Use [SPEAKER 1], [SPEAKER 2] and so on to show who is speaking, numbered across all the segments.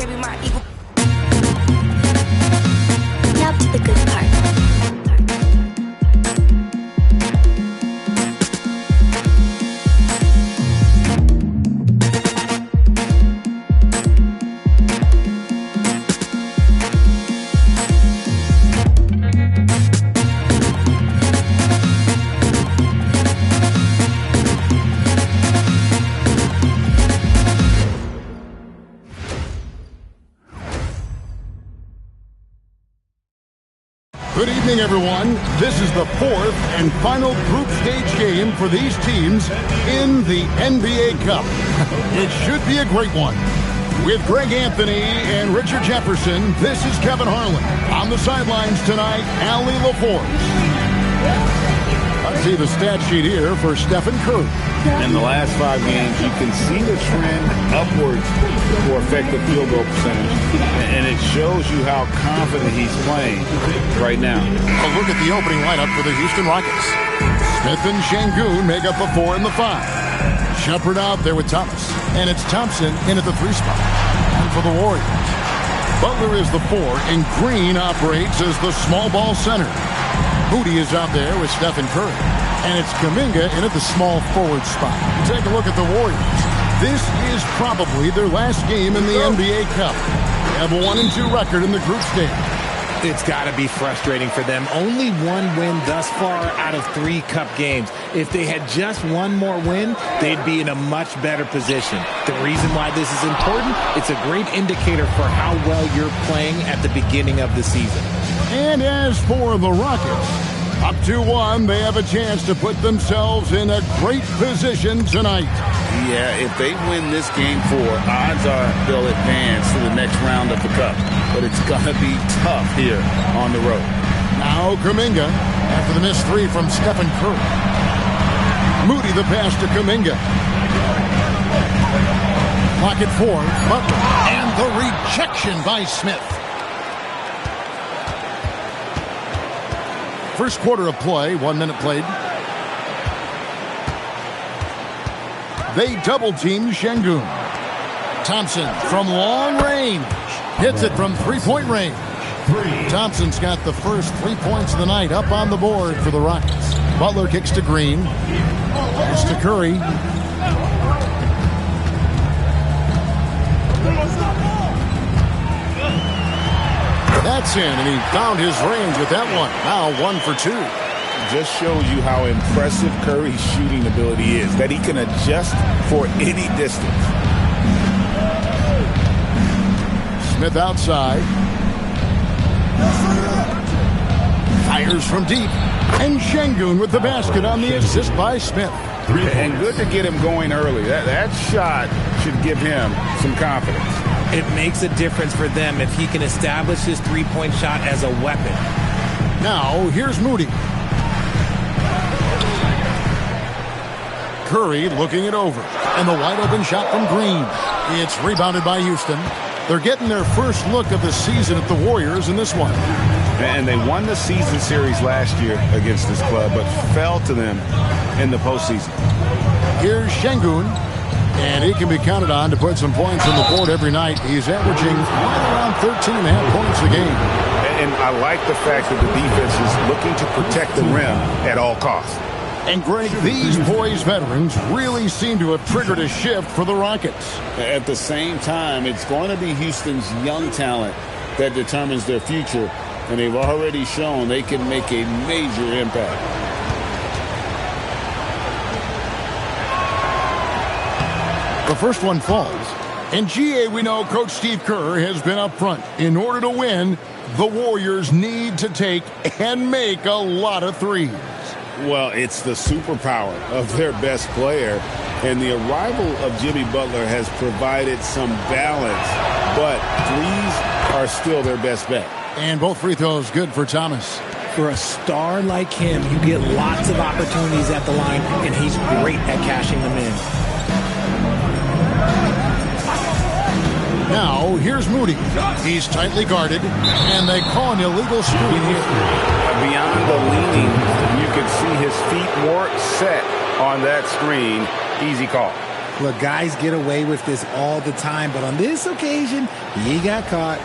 [SPEAKER 1] carry my ego. Now to the good part.
[SPEAKER 2] Good evening, everyone. This is the fourth and final group stage game for these teams in the NBA Cup. It should be a great one. With Greg Anthony and Richard Jefferson, this is Kevin Harlan. On the sidelines tonight, Allie LaForce. Let's see the stat sheet here for Stephen Curry.
[SPEAKER 3] In the last 5 games, you can see the trend upwards for effective field goal percentage, and it shows you how confident he's playing right now.
[SPEAKER 2] A look at the opening lineup for the Houston Rockets. Smith and Şengün make up the 4 and the 5. Shepherd out there with Thomas, and it's Thompson in at the 3 spot. And for the Warriors, Butler is the 4, and Green operates as the small ball center. Moody is out there with Stephen Curry. And it's Kuminga in at the small forward spot. Take a look at the Warriors. This is probably their last game in the NBA Cup. They have a 1-2 record in the group stage.
[SPEAKER 4] It's got to be frustrating for them. Only 1 win thus far out of 3 Cup games. If they had just 1 more win, they'd be in a much better position. The reason why this is important, it's a great indicator for how well you're playing at the beginning of the season.
[SPEAKER 2] And as for the Rockets, up 2-1, they have a chance to put themselves in a great position tonight.
[SPEAKER 3] Yeah, if they win this game 4, odds are they'll advance to the next round of the Cup. But it's going to be tough here on the road.
[SPEAKER 2] Now Kuminga after the missed 3 from Stephen Curry. Moody the pass to Kuminga. Pocket 4, Butler. And the rejection by Smith. First quarter of play, 1 minute played. They double-team Şengün. Thompson from long range. Hits it from three-point range. Thompson's got the first 3 points of the night up on the board for the Rockets. Butler kicks to Green. It's to Curry. That's in, and he found his range with that one. Now 1 for 2.
[SPEAKER 3] Just shows you how impressive Curry's shooting ability is, that he can adjust for any distance.
[SPEAKER 2] Smith outside. Fires from deep. And Şengün with the basket on the assist by Smith.
[SPEAKER 3] And good to get him going early. That shot should give him some confidence.
[SPEAKER 4] It makes a difference for them if he can establish his three-point shot as a weapon.
[SPEAKER 2] Now, here's Moody. Curry looking it over. And the wide-open shot from Green. It's rebounded by Houston. They're getting their first look of the season at the Warriors in this one.
[SPEAKER 3] And they won the season series last year against this club, but fell to them in the postseason.
[SPEAKER 2] Here's Şengün. And he can be counted on to put some points on the board every night. He's averaging right around 13.5 points a game.
[SPEAKER 3] And I like the fact that the defense is looking to protect the rim at all costs.
[SPEAKER 2] And, Greg, these boys veterans really seem to have triggered a shift for the Rockets.
[SPEAKER 3] At the same time, it's going to be Houston's young talent that determines their future. And they've already shown they can make a major impact.
[SPEAKER 2] The first one falls. In GA, we know Coach Steve Kerr has been up front. In order to win, the Warriors need to take and make a lot of threes.
[SPEAKER 3] Well, it's the superpower of their best player. And the arrival of Jimmy Butler has provided some balance. But threes are still their best bet.
[SPEAKER 2] And both free throws good for Thomas.
[SPEAKER 4] For a star like him, you get lots of opportunities at the line, and he's great at cashing them in.
[SPEAKER 2] Now, here's Moody. He's tightly guarded, and they call an illegal screen here.
[SPEAKER 3] Beyond the leaning, you can see his feet more set on that screen. Easy call.
[SPEAKER 4] Look, guys get away with this all the time, but on this occasion, he got caught.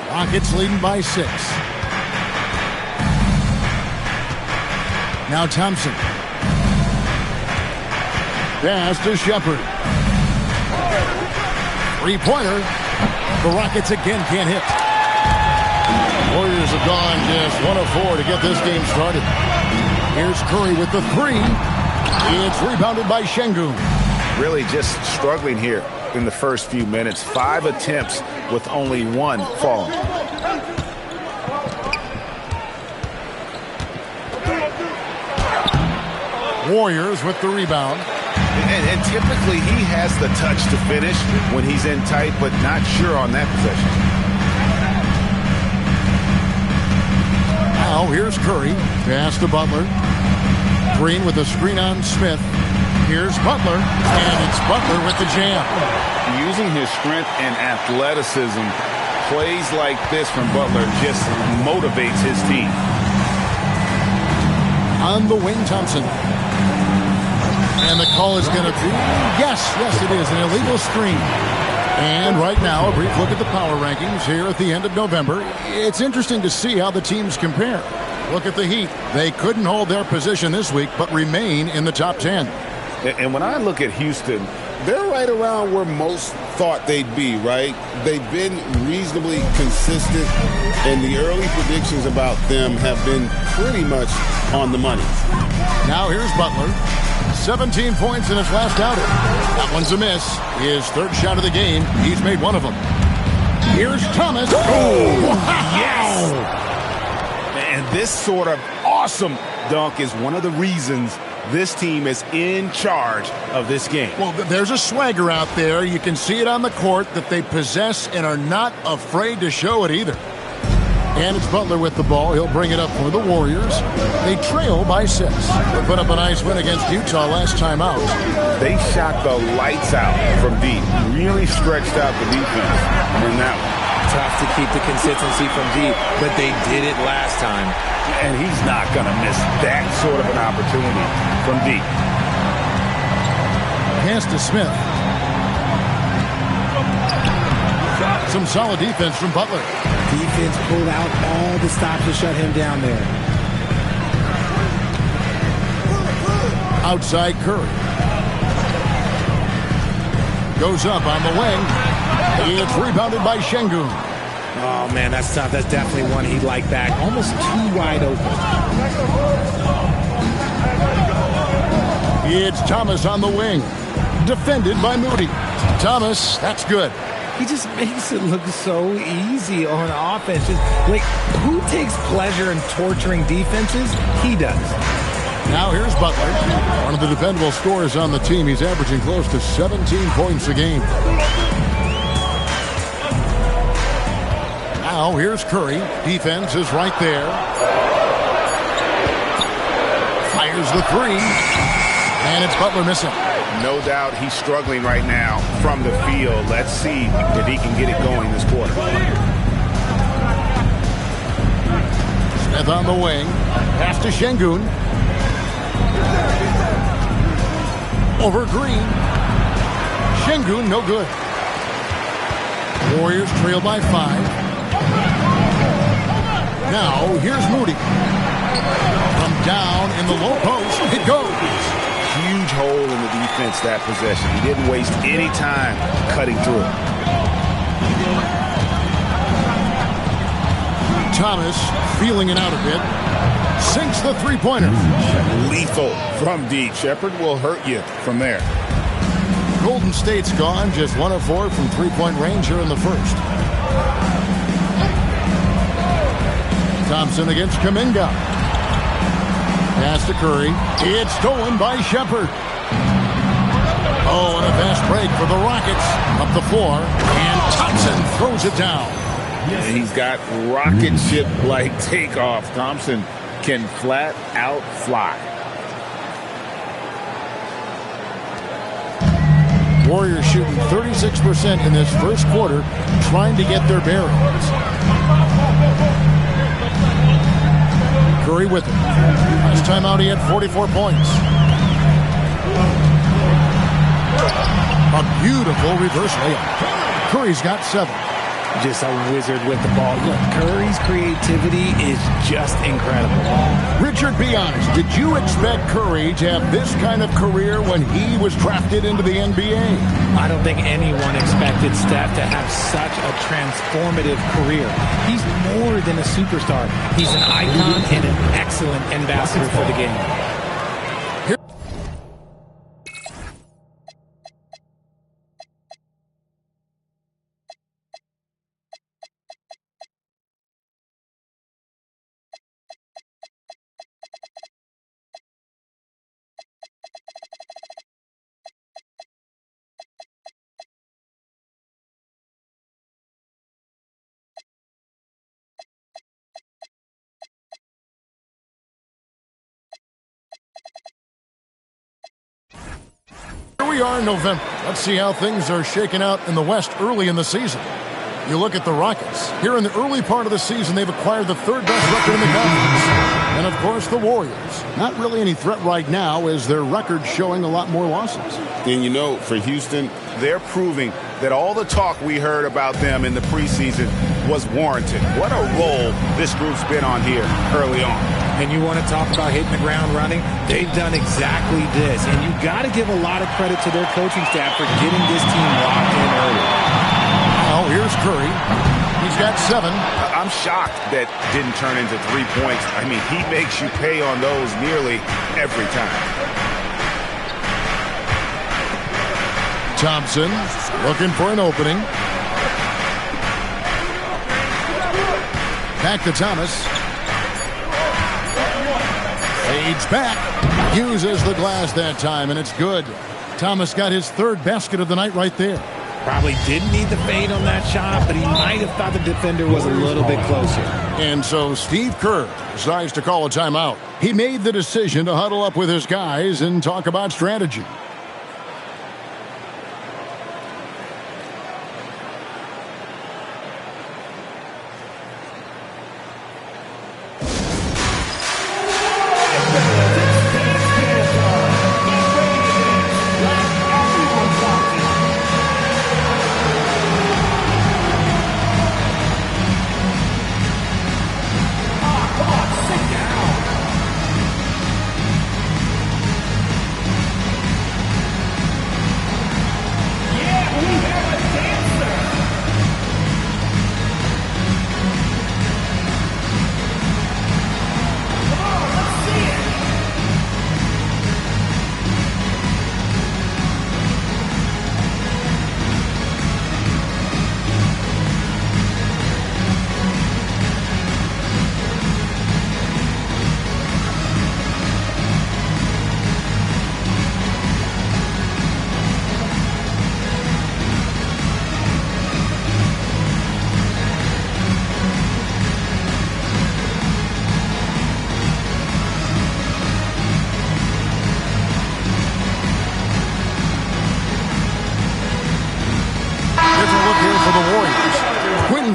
[SPEAKER 2] Rockets leading by 6. Now Thompson. Pass to Shepard. Three-pointer. The Rockets again can't hit. Warriors have gone just 1 of 4 to get this game started. Here's Curry with the 3. It's rebounded by Şengün.
[SPEAKER 3] Really just struggling here in the first few minutes. 5 attempts with only 1 fall.
[SPEAKER 2] Warriors with the rebound.
[SPEAKER 3] And typically he has the touch to finish when he's in tight, but not sure on that possession.
[SPEAKER 2] Now here's Curry. Pass to Butler. Green with a screen on Smith. Here's Butler. And it's Butler with the jam.
[SPEAKER 3] Using his strength and athleticism, plays like this from Butler just motivates his team.
[SPEAKER 2] On the wing, Thompson. And the call is going to be, yes, it is, an illegal screen. And right now, a brief look at the power rankings here at the end of November. It's interesting to see how the teams compare. Look at the Heat. They couldn't hold their position this week, but remain in the top 10.
[SPEAKER 3] And when I look at Houston, they're right around where most thought they'd be, right? They've been reasonably consistent, and the early predictions about them have been pretty much on the money.
[SPEAKER 2] Now here's Butler. 17 points in his last outing. That one's a miss. His third shot of the game. He's made one of them. Here's Thomas.
[SPEAKER 3] Oh, wow. Yes! And this sort of awesome dunk is one of the reasons this team is in charge of this game.
[SPEAKER 2] Well, there's a swagger out there. You can see it on the court that they possess and are not afraid to show it either. And it's Butler with the ball. He'll bring it up for the Warriors. They trail by 6. They put up a nice win against Utah last time out.
[SPEAKER 3] They shot the lights out from deep. Really stretched out the defense in that one.
[SPEAKER 4] Tough to keep the consistency from deep, but they did it last time.
[SPEAKER 3] And he's not going to miss that sort of an opportunity from deep.
[SPEAKER 2] Pass to Smith. Some solid defense from Butler.
[SPEAKER 4] Defense pulled out all the stops to shut him down there.
[SPEAKER 2] Outside Curry. Goes up on the wing. It's rebounded by Şengün.
[SPEAKER 4] Oh, man, that's tough. That's definitely one he'd like back. Almost too wide open.
[SPEAKER 2] It's Thomas on the wing. Defended by Moody. Thomas, that's good.
[SPEAKER 4] He just makes it look so easy on offense. Like, who takes pleasure in torturing defenses? He does.
[SPEAKER 2] Now here's Butler. One of the dependable scorers on the team. He's averaging close to 17 points a game. Now here's Curry. Defense is right there. Fires the 3. And it's Butler missing.
[SPEAKER 3] No doubt he's struggling right now from the field. Let's see if he can get it going this quarter.
[SPEAKER 2] Smith on the wing. Pass to Şengün. Over Green. Şengün, no good. Warriors trail by 5. Now, here's Moody. From down in the low post, it goes.
[SPEAKER 3] Huge hole in the defense that possession. He didn't waste any time cutting through it.
[SPEAKER 2] Thomas feeling it out a bit. Sinks the three-pointer.
[SPEAKER 3] Lethal from deep. Shepard will hurt you from there.
[SPEAKER 2] Golden State's gone. Just 1 of 4 from three-point range here in the first. Thompson against Kuminga. Pass to Curry. It's stolen by Shepard. Oh, and a fast break for the Rockets. Up the floor. And Thompson throws it down.
[SPEAKER 3] And he's got rocket ship-like takeoff. Thompson can flat out fly.
[SPEAKER 2] Warriors shooting 36% in this first quarter, trying to get their bearings. Curry with it. Last time out, he had 44 points. A beautiful reverse layup. Curry's got 7.
[SPEAKER 4] Just a wizard with the ball. Look, Curry's creativity is just incredible.
[SPEAKER 2] Richard, be honest. Did you expect Curry to have this kind of career when he was drafted into the NBA?
[SPEAKER 4] I don't think anyone expected Steph to have such a transformative career. He's more than a superstar. He's an icon and an excellent ambassador for the game.
[SPEAKER 2] Here we are in November. Let's see how things are shaking out in the West early in the season. You look at the Rockets. Here in the early part of the season, they've acquired the 3rd best record in the conference. And, of course, the Warriors. Not really any threat right now as their record's showing a lot more losses.
[SPEAKER 3] And, you know, for Houston, they're proving that all the talk we heard about them in the preseason was warranted. What a role this group's been on here early on.
[SPEAKER 4] And you want to talk about hitting the ground running? They've done exactly this. And you got to give a lot of credit to their coaching staff for getting this team locked in early.
[SPEAKER 2] Now, here's Curry. He's got 7.
[SPEAKER 3] I'm shocked that didn't turn into 3 points. I mean, he makes you pay on those nearly every time.
[SPEAKER 2] Thompson looking for an opening. Back to Thomas. Fades back. Uses the glass that time, and it's good. Thomas got his 3rd basket of the night right there.
[SPEAKER 4] Probably didn't need the fade on that shot, but he might have thought the defender was a little bit closer.
[SPEAKER 2] And so Steve Kerr decides to call a timeout. He made the decision to huddle up with his guys and talk about strategy.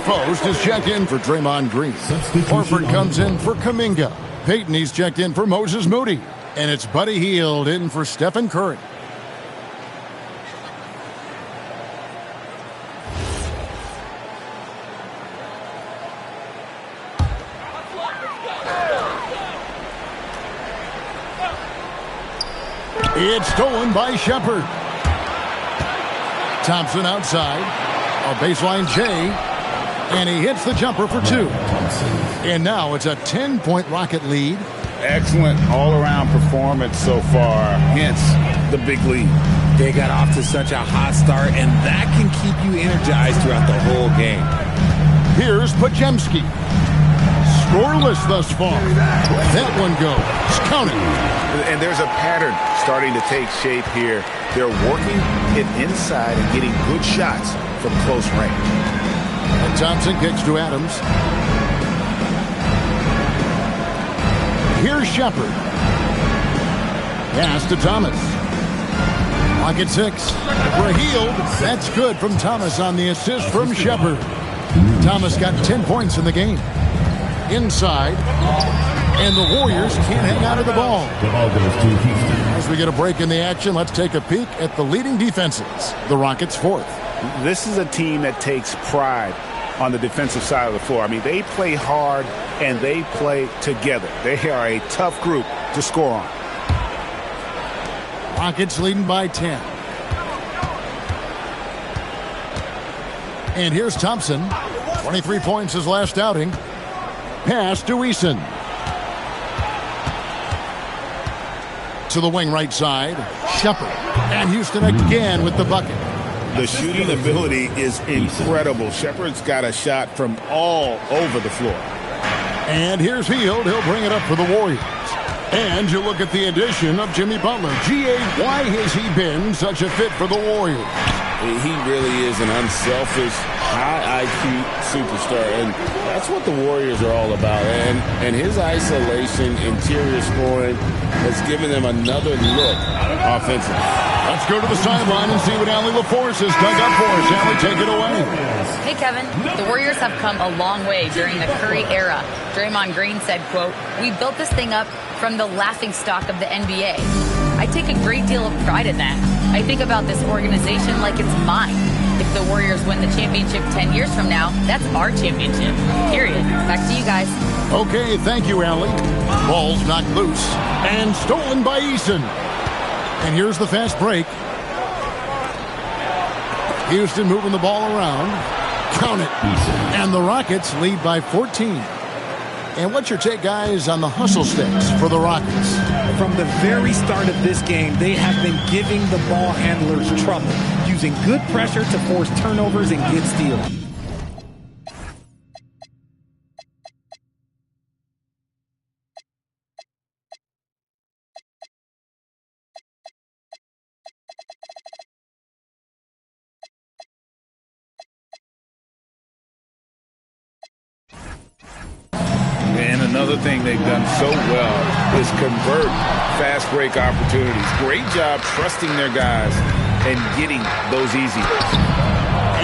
[SPEAKER 2] Post is checked in for Draymond Green. Horford comes in for Kuminga. Payton, he's checked in for Moses Moody. And it's Buddy Hield in for Stephen Curry. It's stolen by Shepard. Thompson outside. A baseline Jay. And he hits the jumper for 2. And now it's a 10-point Rocket lead.
[SPEAKER 3] Excellent all-around performance so far, hence the big lead.
[SPEAKER 4] They got off to such a hot start, and that can keep you energized throughout the whole game.
[SPEAKER 2] Here's Podziemski. Scoreless thus far. That one goes. Count it.
[SPEAKER 3] And there's a pattern starting to take shape here. They're working it inside and getting good shots from close range.
[SPEAKER 2] And Thompson kicks to Adams. Here's Shepard. Pass to Thomas. Pocket 6. For Hield. That's good from Thomas on the assist from Shepard. Thomas got 10 points in the game. inside. And the Warriors can't hang on to the ball.
[SPEAKER 5] The ball goes to Houston.
[SPEAKER 2] As we get a break in the action, let's take a peek at the leading defenses. The Rockets fourth.
[SPEAKER 3] This is a team that takes pride on the defensive side of the floor. I mean, they play hard and they play together. They are a tough group to score on.
[SPEAKER 2] Rockets leading by 10. And here's Thompson. 23 points his last outing. Pass to Eason. To the wing right side. Shepherd. And Houston again with the bucket.
[SPEAKER 3] The shooting ability is incredible. Shepherd's got a shot from all over the floor.
[SPEAKER 2] And here's Hield. He'll bring it up for the Warriors. And you look at the addition of Jimmy Butler. G.A., why has he been such a fit for the Warriors?
[SPEAKER 3] He really is an unselfish, high IQ superstar, and that's what the Warriors are all about. And his isolation, interior scoring has given them another look offensively.
[SPEAKER 2] Let's go to the sideline and see what Allie LaForce has dug up for us. Allie, take it away.
[SPEAKER 6] Hey, Kevin. The Warriors have come a long way during the Curry era. Draymond Green said, quote, "We built this thing up from the laughingstock of the NBA. I take a great deal of pride in that. I think about this organization like it's mine. If the Warriors win the championship 10 years from now, that's our championship. Period." Back to you guys.
[SPEAKER 2] Okay, thank you, Allie. Ball's knocked loose and stolen by Eason. And here's the fast break. Houston moving the ball around. Count it. And the Rockets lead by 14. And what's your take, guys, on the hustle sticks for the Rockets?
[SPEAKER 4] From the very start of this game, they have been giving the ball handlers trouble, using good pressure to force turnovers and get steals.
[SPEAKER 3] And another thing they've done so well is convert fast break opportunities. Great job trusting their guys and getting those easy.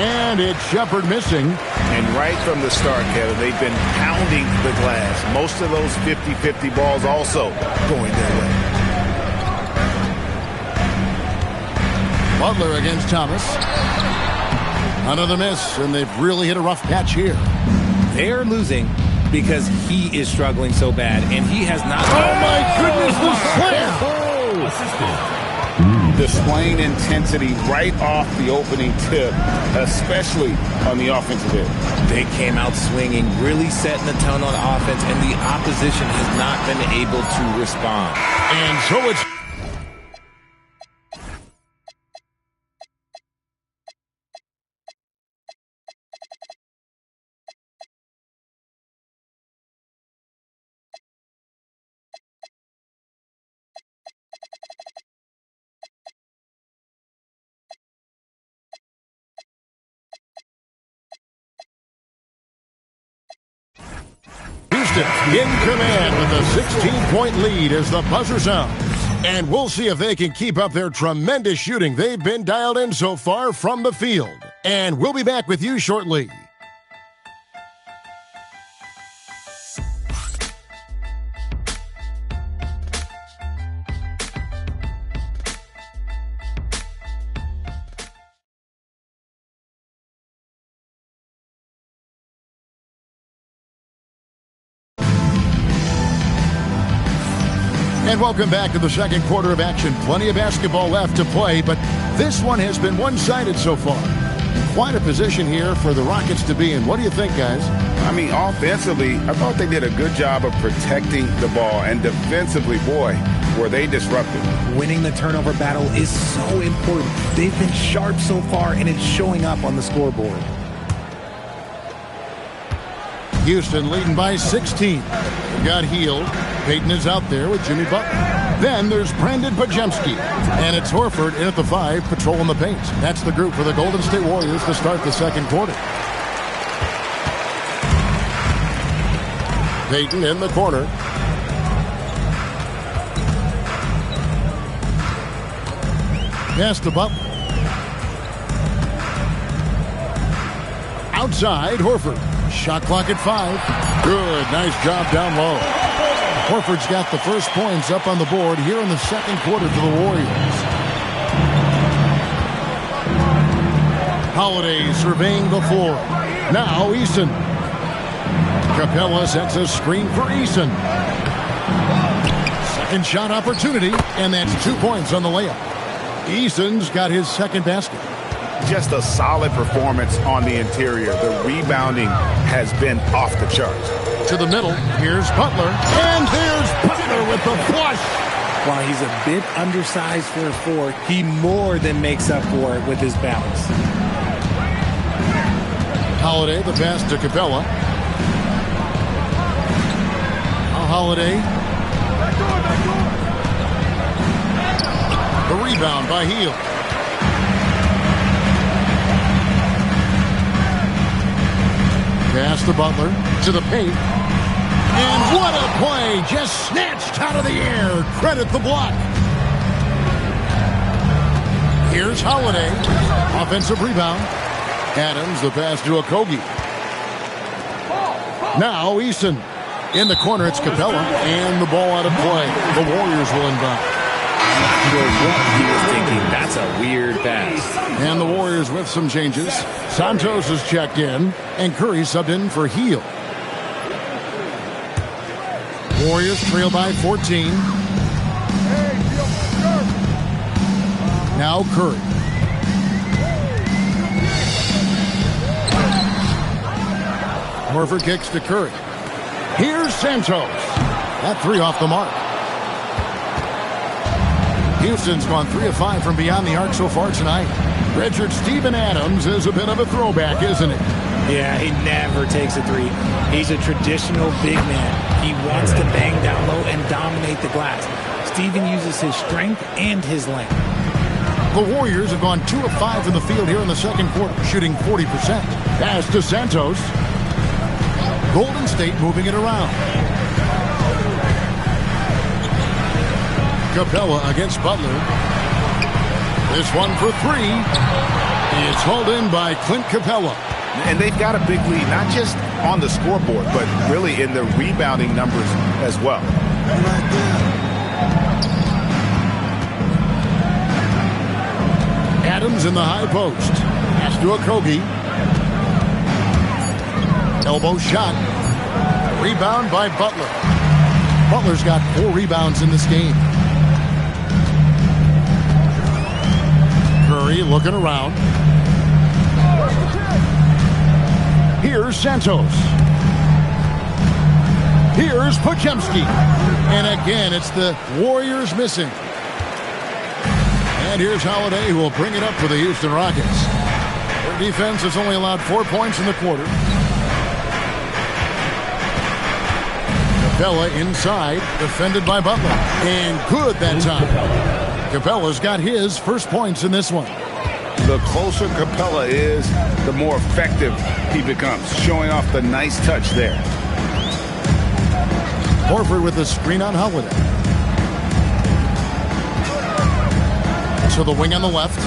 [SPEAKER 2] And it's Shepherd missing.
[SPEAKER 3] And right from the start, Kevin, they've been pounding the glass. Most of those 50-50 balls also going their way.
[SPEAKER 2] Butler against Thomas. Another miss, and they've really hit a rough patch here.
[SPEAKER 4] They're losing because he is struggling so bad, and he has not.
[SPEAKER 2] Oh, my goodness, the slam!
[SPEAKER 3] Displaying intensity right off the opening tip, especially on the offensive end.
[SPEAKER 4] They came out swinging, really setting the tone on offense, and the opposition has not been able to respond.
[SPEAKER 2] And so it's... in command with a 16-point lead as the buzzer sounds. And we'll see if they can keep up their tremendous shooting they've been dialed in so far from the field. And we'll be back with you shortly. And welcome back to the second quarter of action. Plenty of basketball left to play, but this one has been one-sided so far. Quite a position here for the Rockets to be in. What do you think, guys?
[SPEAKER 3] I mean, offensively, I thought they did a good job of protecting the ball. And defensively, boy, were they disruptive.
[SPEAKER 4] Winning the turnover battle is so important. They've been sharp so far, and it's showing up on the scoreboard.
[SPEAKER 2] Houston leading by 16. They've got Hield. Payton is out there with Jimmy Butler. Then there's Brandon Bajemski. And it's Horford in at the 5, patrolling the paint. That's the group for the Golden State Warriors to start the second quarter. Payton in the corner. Pass to Butler. Outside, Horford. Shot clock at 5. Good, nice job down low. Horford's got the first points up on the board here in the second quarter for the Warriors. Holiday surveying the floor. Now Eason. Capella sets a screen for Eason. Second shot opportunity, and that's 2 points on the layup. Eason's got his second basket.
[SPEAKER 3] Just a solid performance on the interior. The rebounding has been off the charts.
[SPEAKER 2] To the middle, here's Butler, and here's Butler with the flush.
[SPEAKER 4] While he's a bit undersized for a four, he more than makes up for it with his bounce.
[SPEAKER 2] Holiday, the pass to Capella. Now Holiday. The rebound by Hield. Pass to Butler, to the paint. And what a play! Just snatched out of the air. Credit the block. Here's Holiday. Offensive rebound. Adams, the pass to Okogie. Now Eason. In the corner, it's Capella. And the ball out of play. The Warriors will inbound.
[SPEAKER 4] For what he was thinking, that's a weird pass.
[SPEAKER 2] And the Warriors with some changes. Santos is checked in, and Curry subbed in for Hield. Warriors trail by 14. Now Curry. Horford kicks to Curry. Here's Santos. That three off the mark. Houston's gone 3 of 5 from beyond the arc so far tonight. Redshirt Steven Adams is a bit of a throwback, isn't he?
[SPEAKER 4] Yeah, he never takes a three. He's a traditional big man. He wants to bang down low and dominate the glass. Steven uses his strength and his length.
[SPEAKER 2] The Warriors have gone 2 of 5 from the field here in the second quarter, shooting 40%. Pass to Santos. Golden State moving it around. Capella against Butler. This one for 3. It's hauled in by Clint Capella.
[SPEAKER 3] And they've got a big lead, not just on the scoreboard, but really in the rebounding numbers as well.
[SPEAKER 2] Adams in the high post. Pass to Okogie. Elbow shot. Rebound by Butler. Butler's got 4 rebounds in this game. Curry looking around. Here's Santos. Here's Podziemski. And again, it's the Warriors missing. And here's Holiday, who will bring it up for the Houston Rockets. Their defense has only allowed 4 points in the quarter. Capella inside, defended by Butler. And good that time. Capella's got his first points in this one.
[SPEAKER 3] The closer Capella is, the more effective he becomes, showing off the nice touch there.
[SPEAKER 2] Horford with the screen on Holiday. To the wing on the left.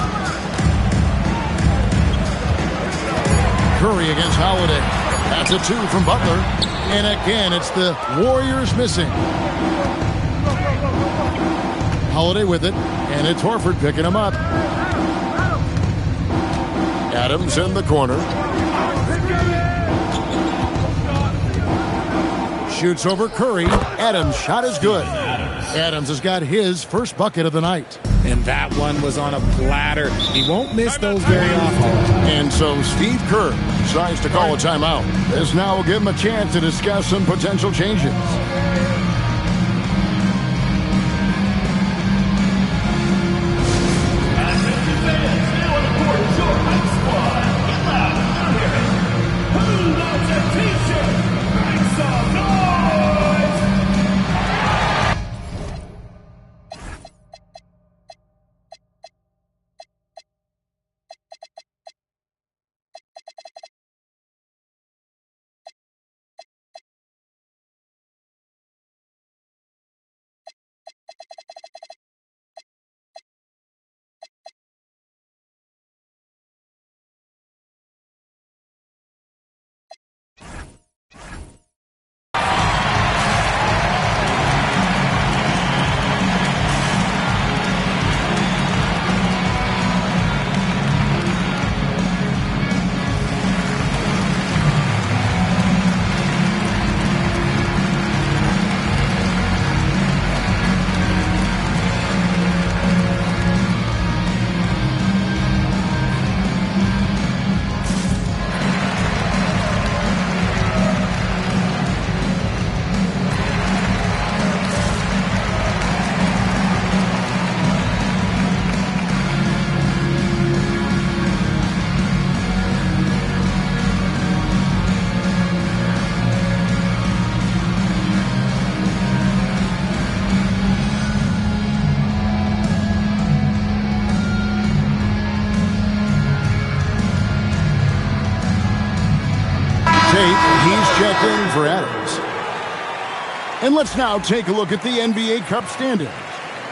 [SPEAKER 2] Curry against Holiday. That's a 2 from Butler. And again, it's the Warriors missing. Holiday with it, and it's Horford picking him up. Adams in the corner. Shoots over Curry. Adams' shot is good. Adams has got his first bucket of the night.
[SPEAKER 4] And that one was on a platter. He won't miss those very often.
[SPEAKER 2] And so Steve Kerr decides to call a timeout. This now will give him a chance to discuss some potential changes. Tate, he's checked in for Adams. And let's now take a look at the NBA Cup standings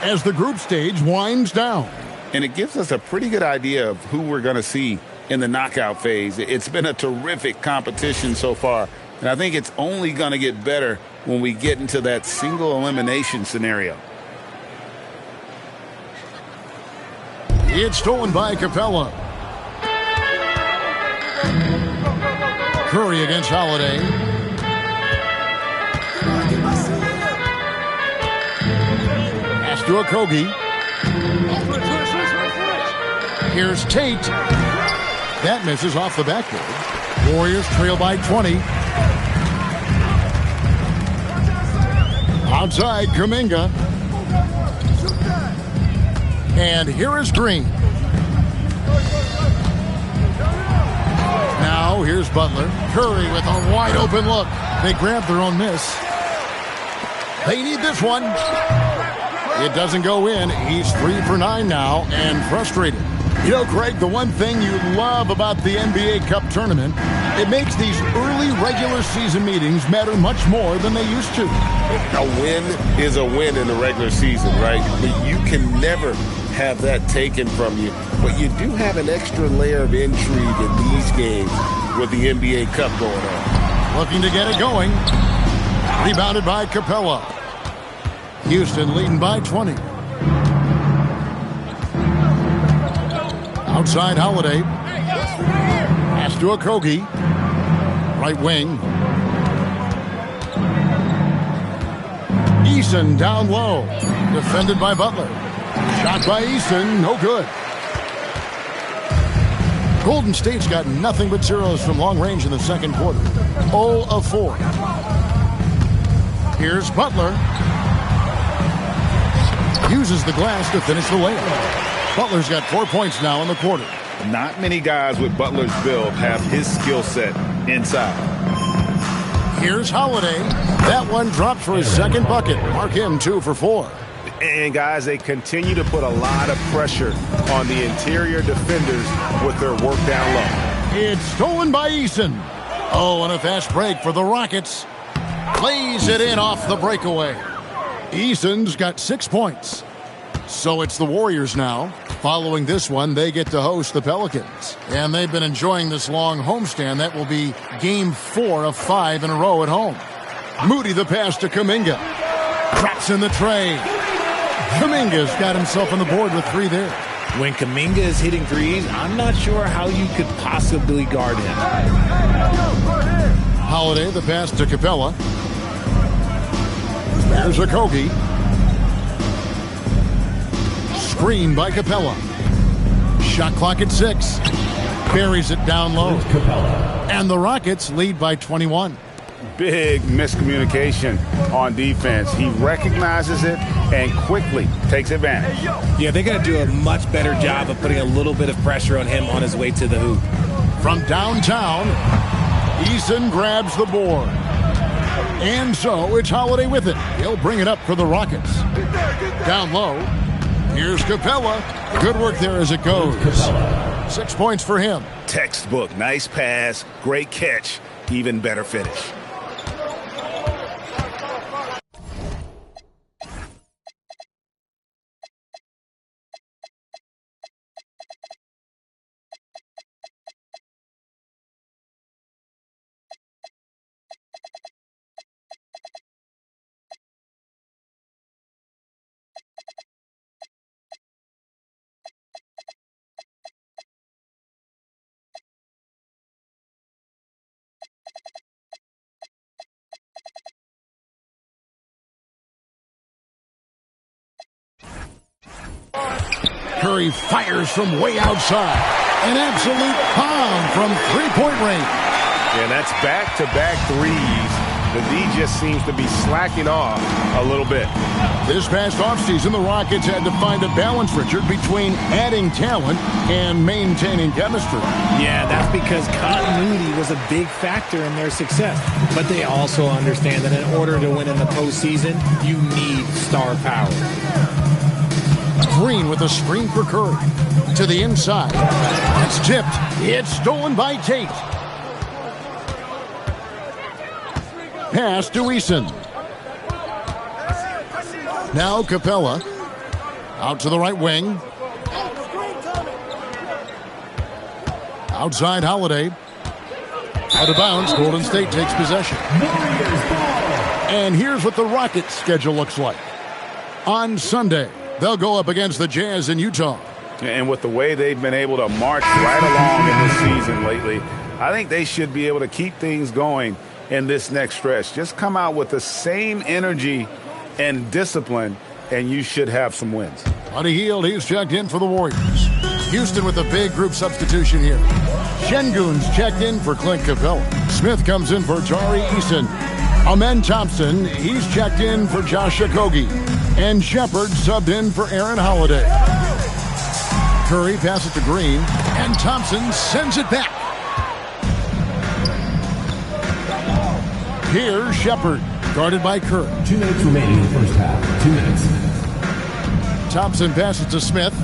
[SPEAKER 2] as the group stage winds down.
[SPEAKER 3] And it gives us a pretty good idea of who we're going to see in the knockout phase. It's been a terrific competition so far, and I think it's only going to get better when we get into that single elimination scenario.
[SPEAKER 2] It's stolen by Capella. Curry against Holiday. Pass to Okogie. Here's Tate. That misses off the backboard. Warriors trail by 20. Outside, Kuminga. And here is Green. Now here's Butler. Curry with a wide open look. They grab their own miss. They need this one. It doesn't go in. He's 3 for 9 now and frustrated. You know, Craig, the one thing you love about the NBA Cup tournament, it makes these early regular season meetings matter much more than they used to.
[SPEAKER 3] A win is a win in the regular season, right? But you can never have that taken from you. But you do have an extra layer of intrigue in these games with the NBA Cup going on.
[SPEAKER 2] Looking to get it going. Rebounded by Capella. Houston leading by 20. Outside Holiday. Pass to Okogie. Right wing. Eason down low. Defended by Butler. Shot by Eason. No good. Golden State's got nothing but zeros from long range in the second quarter. 0 of 4. Here's Butler. Uses the glass to finish the layup. Butler's got 4 points now in the quarter.
[SPEAKER 3] Not many guys with Butler's build have his skill set inside.
[SPEAKER 2] Here's Holiday. That one drops for his second bucket. Mark him 2 for 4.
[SPEAKER 5] And, guys, they continue to put a lot of pressure on the interior defenders with their work down low.
[SPEAKER 2] It's stolen by Eason. Oh, and a fast break for the Rockets. Lays it in off the breakaway. Eason's got 6 points. So it's the Warriors now. Following this one, they get to host the Pelicans. And they've been enjoying this long homestand. That will be game 4 of 5 in a row at home. Moody the pass to Kuminga. Drops in the tray. Kuminga's got himself on the board with 3 there.
[SPEAKER 4] When Kuminga is hitting threes, I'm not sure how you could possibly guard him.
[SPEAKER 2] Holiday the pass to Capella. There's Okogie. Screen by Capella. Shot clock at 6. Buries it down low. And the Rockets lead by 21.
[SPEAKER 5] Big miscommunication on defense. He recognizes it and quickly takes advantage.
[SPEAKER 4] Yeah, they got to do a much better job of putting a little bit of pressure on him on his way to the hoop.
[SPEAKER 2] From downtown, Eason grabs the board. And so it's Holiday with it. He'll bring it up for the Rockets. Down low. Here's Capella. Good work there as it goes. 6 points for him.
[SPEAKER 5] Textbook. Nice pass. Great catch. Even better finish.
[SPEAKER 2] Curry fires from way outside. An absolute bomb from three-point range.
[SPEAKER 5] And that's back-to-back threes. The D just seems to be slacking off a little bit.
[SPEAKER 2] This past offseason, the Rockets had to find a balance, Richard, between adding talent and maintaining chemistry.
[SPEAKER 4] Yeah, that's because continuity was a big factor in their success. But they also understand that in order to win in the postseason, you need star power.
[SPEAKER 2] Green with a screen for Curry. To the inside. It's tipped. It's stolen by Tate. Pass to Eason. Now Capella. Out to the right wing. Outside Holiday. Out of bounds. Golden State takes possession. And here's what the Rockets' schedule looks like. On Sunday, they'll go up against the Jazz in Utah.
[SPEAKER 3] And with the way they've been able to march right along in this season lately, I think they should be able to keep things going in this next stretch. Just come out with the same energy and discipline, and you should have some wins.
[SPEAKER 2] Buddy Hield, he's checked in for the Warriors. Houston with a big group substitution here. Şengün's checked in for Clint Capella. Smith comes in for Tari Eason. Amen Thompson, he's checked in for Josh Okogie. And Shepard subbed in for Aaron Holiday. Curry passes to Green, and Thompson sends it back. Here's Shepard, guarded by Curry.
[SPEAKER 7] 2 minutes remaining in the first half. 2 minutes.
[SPEAKER 2] Thompson passes to Smith.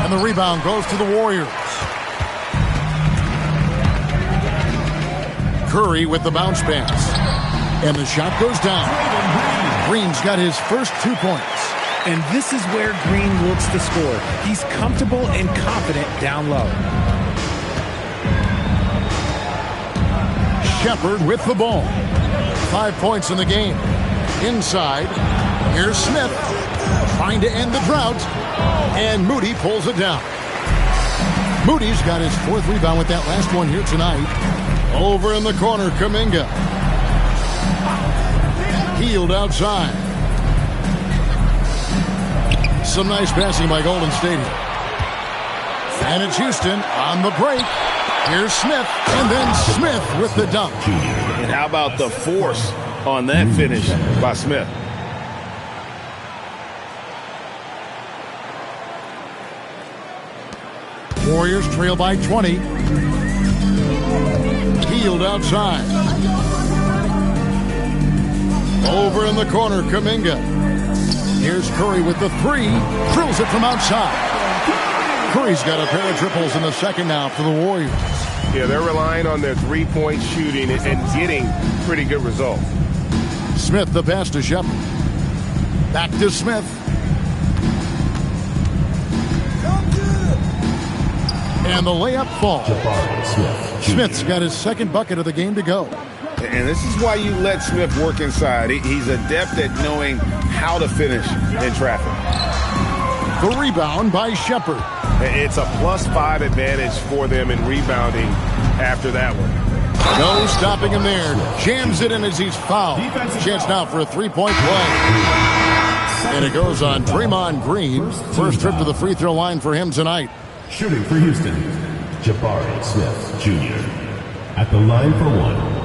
[SPEAKER 2] And the rebound goes to the Warriors. Curry with the bounce pass. And the shot goes down. Green's got his first 2 points.
[SPEAKER 4] And this is where Green looks to score. He's comfortable and confident down low.
[SPEAKER 2] Shepard with the ball. 5 points in the game. Inside, here's Smith trying to end the drought, and Moody pulls it down. Moody's got his 4th rebound with that last one here tonight. Over in the corner, Kuminga. Hield outside. Some nice passing by Golden State here. And it's Houston on the break. Here's Smith, and then Smith with the dunk.
[SPEAKER 3] And how about the force on that finish by Smith?
[SPEAKER 2] Warriors trail by 20. Hield outside. Over in the corner, Kuminga. Here's Curry with the 3. Drills it from outside. Curry's got a pair of triples in the second now for the Warriors.
[SPEAKER 5] Yeah, they're relying on their three-point shooting and getting pretty good results.
[SPEAKER 2] Smith the pass to Shepard. Back to Smith. And the layup falls. Smith's got his second bucket of the game to go.
[SPEAKER 3] And this is why you let Smith work inside. He's adept at knowing how to finish in traffic.
[SPEAKER 2] The rebound by Shepard.
[SPEAKER 5] It's a +5 advantage for them in rebounding after that one.
[SPEAKER 2] No stopping him there. Jams it in as he's fouled. Chance now for a 3-point play. And it goes on Draymond Green. First trip to the free throw line for him tonight.
[SPEAKER 7] Shooting for Houston, Jabari Smith Jr. At the line for 1.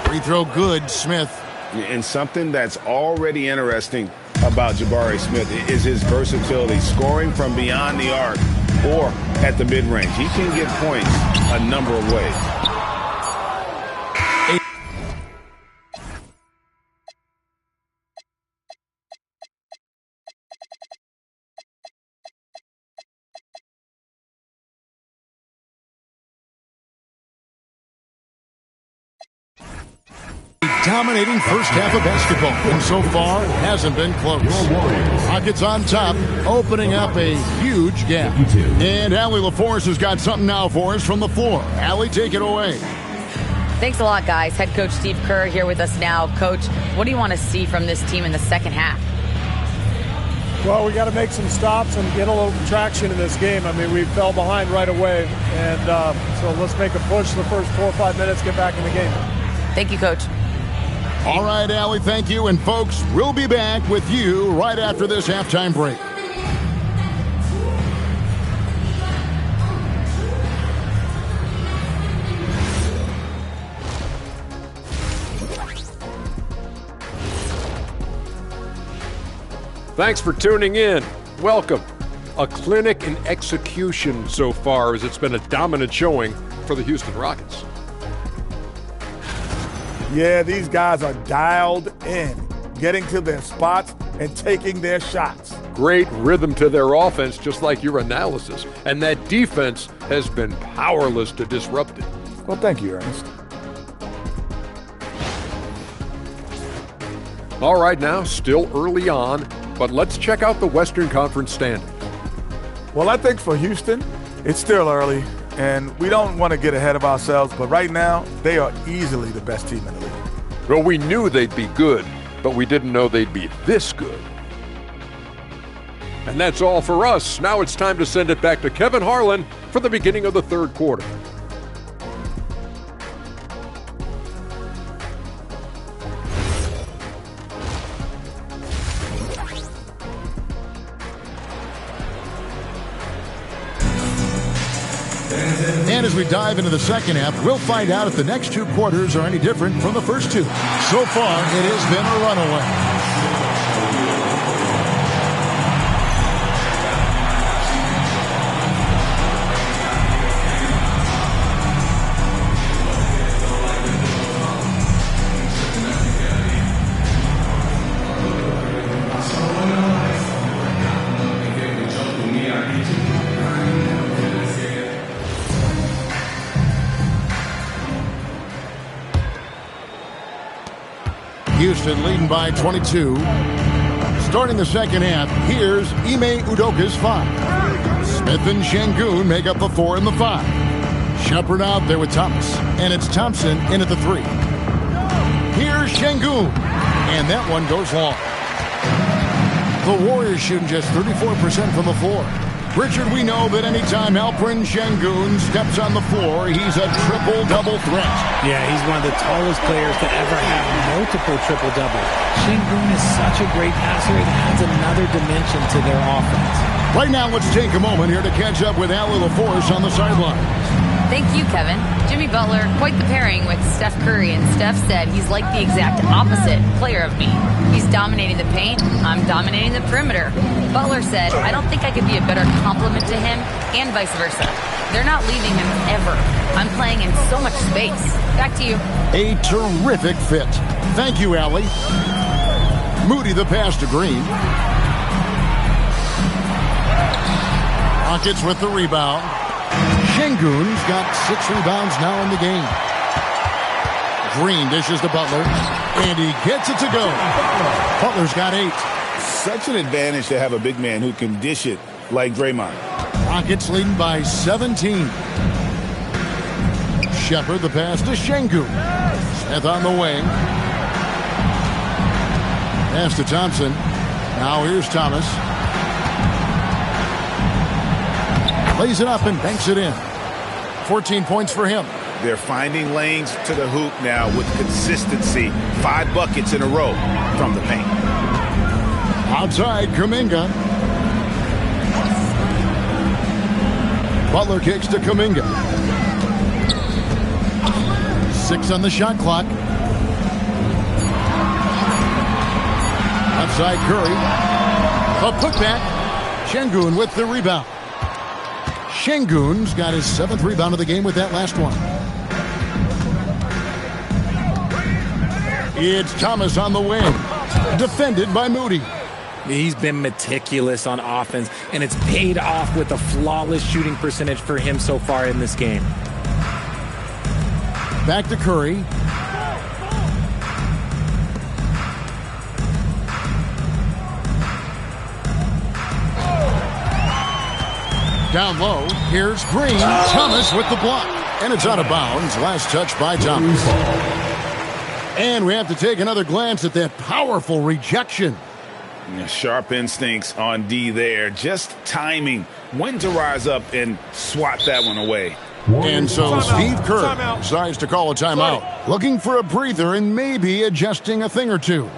[SPEAKER 2] Free throw good, Smith.
[SPEAKER 3] And something that's already interesting about Jabari Smith is his versatility, scoring from beyond the arc or at the mid-range. He can get points a number of ways.
[SPEAKER 2] Dominating first half of basketball, and so far it hasn't been close. Rockets on top, opening up a huge gap. And Allie LaForce has got something now for us from the floor. Allie, take it away.
[SPEAKER 6] Thanks a lot, guys. Head coach Steve Kerr here with us now. Coach, what do you want to see from this team in the second half?
[SPEAKER 8] Well, we got to make some stops and get a little traction in this game. I mean, we fell behind right away, and so let's make a push the first 4 or 5 minutes, get back in the game.
[SPEAKER 6] Thank you, Coach.
[SPEAKER 2] All right, Allie, thank you. And, folks, we'll be back with you right after this halftime break.
[SPEAKER 9] Thanks for tuning in. Welcome. A clinic in execution so far, as it's been a dominant showing for the Houston Rockets.
[SPEAKER 10] Yeah, these guys are dialed in, getting to their spots and taking their shots.
[SPEAKER 9] Great rhythm to their offense, just like your analysis. And that defense has been powerless to disrupt it.
[SPEAKER 10] Well, thank you, Ernest.
[SPEAKER 9] All right, now, still early on, but let's check out the Western Conference standings.
[SPEAKER 10] Well, I think for Houston, it's still early, and we don't want to get ahead of ourselves, but right now, they are easily the best team in the league.
[SPEAKER 9] Well, we knew they'd be good, but we didn't know they'd be this good. And that's all for us. Now it's time to send it back to Kevin Harlan for the beginning of the third quarter.
[SPEAKER 2] And as we dive into the second half, we'll find out if the next two quarters are any different from the first two. So far, it has been a runaway. Houston leading by 22. Starting the second half, here's Ime Udoka's 5. Smith and Şengün make up the 4 and the 5. Shepard out there with Thomas, and it's Thompson in at the 3. Here's Şengün, and that one goes long. The Warriors shooting just 34% from the floor. Richard, we know that anytime Alperen Şengün steps on the floor, he's a triple-double threat.
[SPEAKER 4] Yeah, he's one of the tallest players to ever have multiple triple-doubles. Şengün is such a great passer, it adds another dimension to their offense.
[SPEAKER 2] Right now, let's take a moment here to catch up with Allie LaForce on the sideline.
[SPEAKER 6] Thank you, Kevin. Jimmy Butler, quite the pairing with Steph Curry, and Steph said he's like the exact opposite player of me. He's dominating the paint, I'm dominating the perimeter. Butler said, I don't think I could be a better complement to him, and vice versa. They're not leaving him ever. I'm playing in so much space. Back to you.
[SPEAKER 2] A terrific fit. Thank you, Allie. Moody the pass to Green. Rockets with the rebound. Şengün's got 6 rebounds now in the game. Green dishes to Butler, and he gets it to go. Butler's got 8.
[SPEAKER 3] Such an advantage to have a big man who can dish it like Draymond.
[SPEAKER 2] Rockets leading by 17. Shepard the pass to Şengün. Smith on the wing. Pass to Thompson. Now here's Thomas. Lays it up and banks it in. 14 points for him.
[SPEAKER 3] They're finding lanes to the hoop now with consistency. 5 buckets in a row from the paint.
[SPEAKER 2] Outside, Kuminga. Butler kicks to Kuminga. 6 on the shot clock. Outside Curry. A putback. Şengün with the rebound. Şengün's got his 7th rebound of the game with that last one. It's Thomas on the wing. Defended by Moody.
[SPEAKER 4] He's been meticulous on offense, and it's paid off with a flawless shooting percentage for him so far in this game.
[SPEAKER 2] Back to Curry. Down low, here's Green. Thomas with the block. And it's out of bounds. Last touch by Thomas. And we have to take another glance at that powerful rejection.
[SPEAKER 3] Sharp instincts on D there. Just timing when to rise up and swat that one away.
[SPEAKER 2] And so Steve Kerr decides to call a timeout. Looking for a breather and maybe adjusting a thing or two.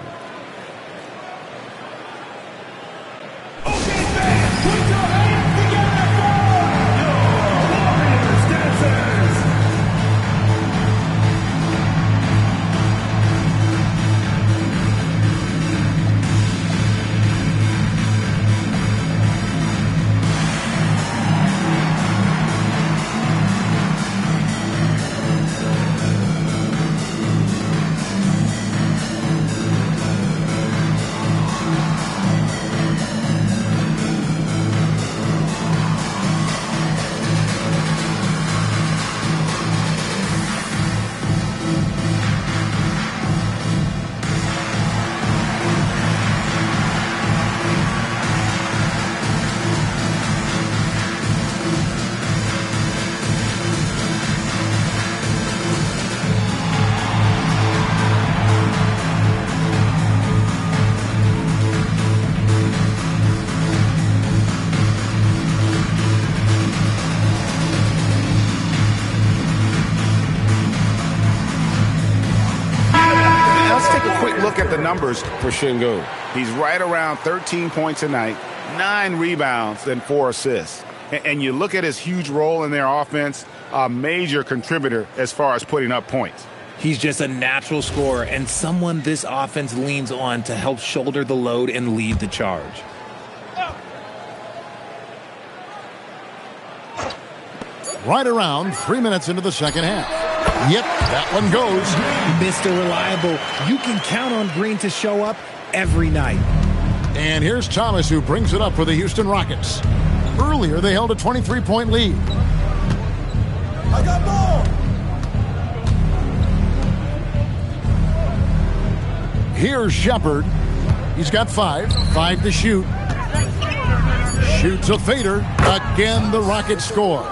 [SPEAKER 3] numbers for Sengun. He's right around 13 points a night, 9 rebounds, and 4 assists. And you look at his huge role in their offense, a major contributor as far as putting up points.
[SPEAKER 4] He's just a natural scorer and someone this offense leans on to help shoulder the load and lead the charge.
[SPEAKER 2] Right around 3 minutes into the second half. Yep, that one goes.
[SPEAKER 4] Mr. Reliable, you can count on Green to show up every night.
[SPEAKER 2] And here's Thomas, who brings it up for the Houston Rockets. Earlier, they held a 23-point lead.
[SPEAKER 11] I got ball.
[SPEAKER 2] Here's Shepard. He's got 5 to shoot. Shoots a fader. Again, the Rockets score.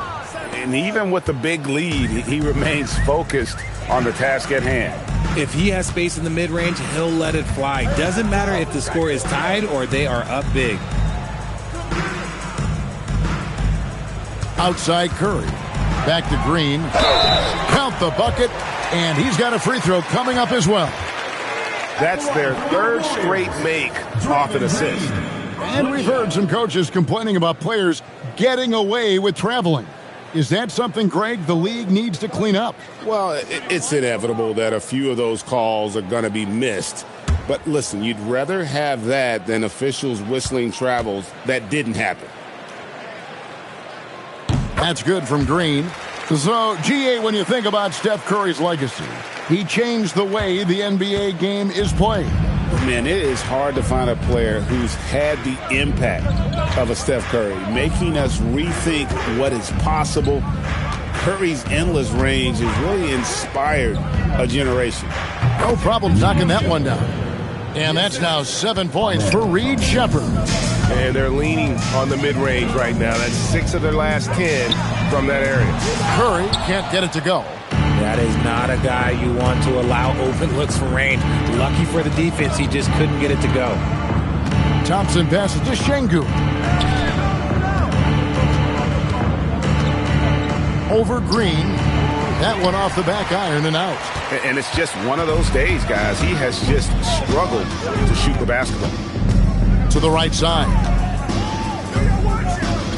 [SPEAKER 3] And even with the big lead, he remains focused on the task at hand.
[SPEAKER 4] If he has space in the mid-range, he'll let it fly. Doesn't matter if the score is tied or they are up big.
[SPEAKER 2] Outside Curry. Back to Green. Count the bucket. And he's got a free throw coming up as well.
[SPEAKER 3] That's their 3rd straight make off an assist.
[SPEAKER 2] And we've heard some coaches complaining about players getting away with traveling. Is that something, Greg, the league needs to clean up?
[SPEAKER 3] Well, it's inevitable that a few of those calls are going to be missed. But listen, you'd rather have that than officials whistling travels that didn't happen.
[SPEAKER 2] That's good from Green. So, GA, when you think about Steph Curry's legacy, he changed the way the NBA game is played.
[SPEAKER 3] Man, it is hard to find a player who's had the impact of a Steph Curry, making us rethink what is possible. Curry's endless range has really inspired a generation.
[SPEAKER 2] No problem knocking that one down. And that's now 7 points for Reed Shepard.
[SPEAKER 5] And they're leaning on the mid-range right now. That's 6 of their last 10 from that area.
[SPEAKER 2] Curry can't get it to go.
[SPEAKER 4] That is not a guy you want to allow open looks from range. Lucky for the defense, he just couldn't get it to go.
[SPEAKER 2] Thompson passes to Sengun. Over Green. That one off the back iron and out.
[SPEAKER 3] And it's just one of those days, guys. He has just struggled to shoot the basketball.
[SPEAKER 2] To the right side.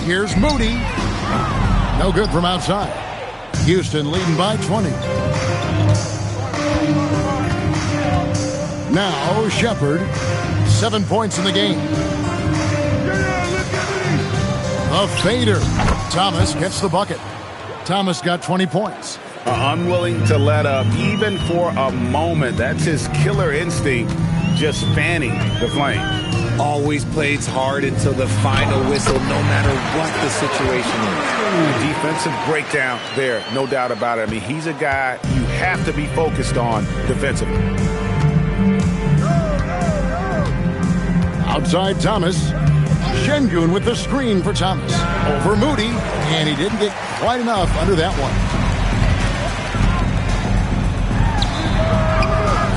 [SPEAKER 2] Here's Moody. No good from outside. Houston leading by 20. Now Shepard. 7 points in the game. A fader. Thomas gets the bucket. Thomas got 20 points.
[SPEAKER 3] Unwilling to let up even for a moment. That's his killer instinct, just fanning the flame.
[SPEAKER 4] Always plays hard until the final whistle, no matter what the situation is.
[SPEAKER 3] Defensive breakdown there, no doubt about it. I mean, he's a guy you have to be focused on defensively.
[SPEAKER 2] Outside Thomas. Sengun with the screen for Thomas. Over Moody, and he didn't get quite enough under that one.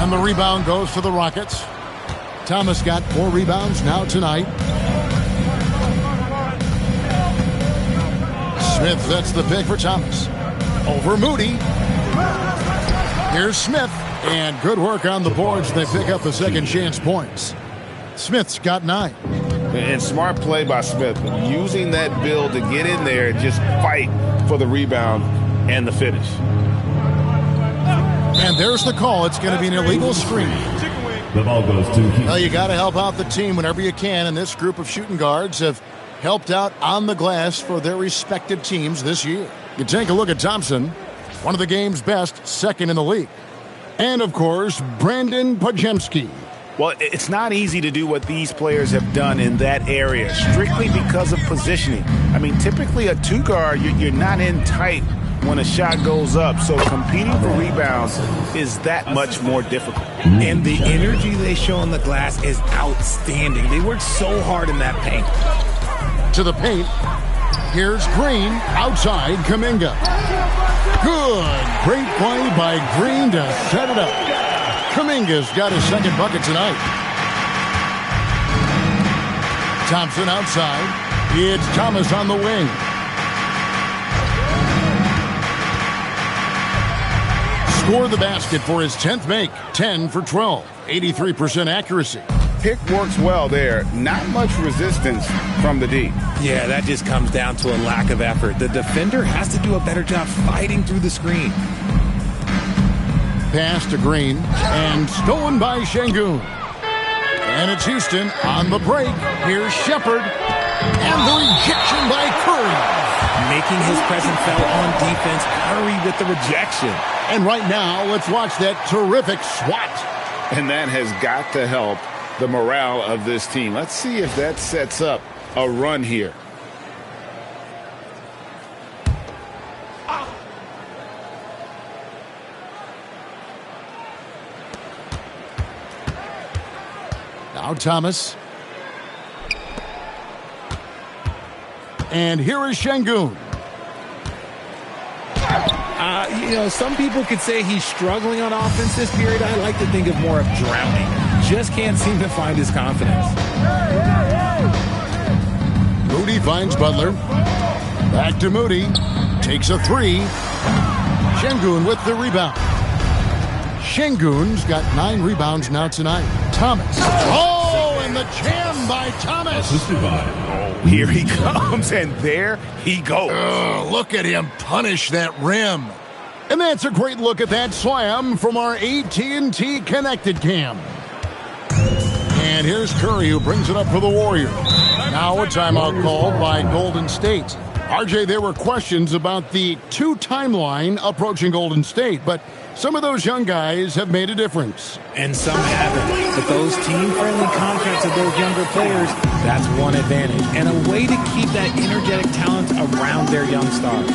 [SPEAKER 2] And the rebound goes to the Rockets. Thomas got 4 rebounds now tonight. Smith sets the pick for Thomas. Over Moody. Here's Smith, and good work on the boards. They pick up the second chance points. Smith's got 9.
[SPEAKER 3] And smart play by Smith, using that build to get in there and just fight for the rebound and the finish.
[SPEAKER 2] And there's the call. It's going to be an illegal screen.
[SPEAKER 7] The ball goes to Houston.
[SPEAKER 2] Well, you got to help out the team whenever you can, and this group of shooting guards have helped out on the glass for their respective teams this year. You take a look at Thompson, one of the game's best, second in the league. And, of course, Brandon Podziemski.
[SPEAKER 3] Well, it's not easy to do what these players have done in that area, strictly because of positioning. I mean, typically a 2-guard, you're not in tight when a shot goes up, so competing for rebounds is that much more difficult.
[SPEAKER 4] And the energy they show on the glass is outstanding. They work so hard in that paint.
[SPEAKER 2] To the paint. Here's Green. Outside, Kuminga. Good. Great play by Green to set it up. Kuminga's got his second bucket tonight. Thompson outside. It's Thomas on the wing. score the basket for his 10th make. 10 for 12. 83% accuracy.
[SPEAKER 3] Pick works well there. Not much resistance from the D.
[SPEAKER 4] Yeah, that just comes down to a lack of effort. The defender has to do a better job fighting through the screen.
[SPEAKER 2] Pass to Green, and stolen by Şengün. And it's Houston on the break. Here's Shepherd, and the rejection by Curry.
[SPEAKER 4] Making his presence felt on defense. Curry with the rejection.
[SPEAKER 2] And right now, let's watch that terrific swat.
[SPEAKER 3] And that has got to help the morale of this team. Let's see if that sets up a run here.
[SPEAKER 2] Now Thomas. And here is Şengün.
[SPEAKER 4] Some people could say he's struggling on offense this period. I like to think of more of drowning. Just can't seem to find his confidence.
[SPEAKER 2] Moody finds Butler. Back to Moody. Takes a three. Şengün with the rebound. Şengün's got 9 rebounds now tonight. Thomas. Oh, and the jam by Thomas.
[SPEAKER 5] Here he comes, and there he goes.
[SPEAKER 2] Look at him punish that rim. And that's a great look at that slam from our AT&T Connected Cam. And here's Curry, who brings it up for the Warriors. Now a timeout called by Golden State. RJ, there were questions about the 2 timeline approaching Golden State, but some of those young guys have made a difference.
[SPEAKER 4] And some haven't. But those team-friendly contracts of those younger players, that's one advantage. And a way to keep that energetic talent around their young stars.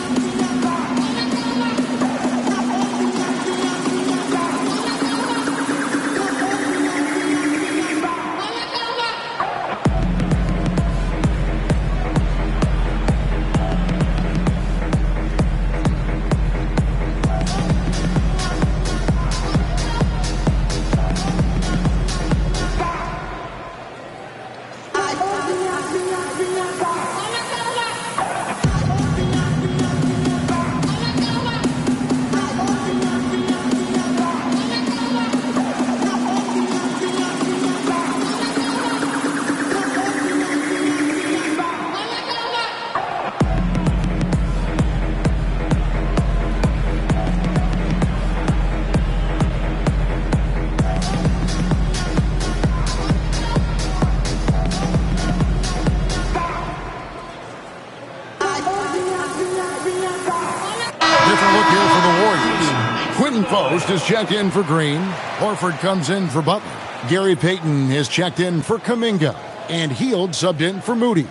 [SPEAKER 2] Post is checked in for Green. Horford comes in for Butler. Gary Payton is checked in for Kuminga. And Hield subbed in for Moody.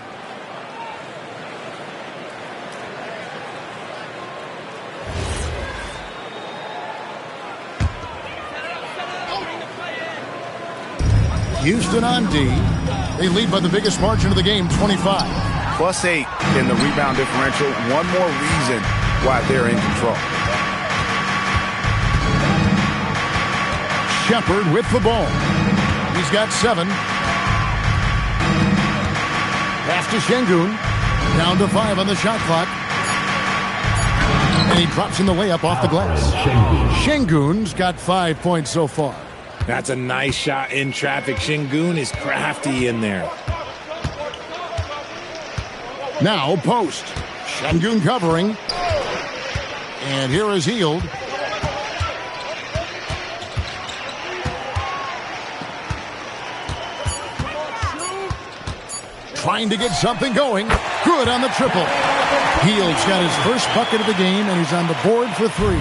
[SPEAKER 2] Houston on D. They lead by the biggest margin of the game, 25.
[SPEAKER 5] +8 in the rebound differential. One more reason why they're in control.
[SPEAKER 2] Shepherd with the ball. He's got 7. Pass to Şengün. Down to 5 on the shot clock. And he drops in the layup off the glass. Şengün's got 5 points so far.
[SPEAKER 4] That's a nice shot in traffic. Şengün is crafty in there.
[SPEAKER 2] Now post. Şengün covering. And here is Hield. Trying to get something going. Good on the triple. Hield's got his first bucket of the game, and he's on the board for 3.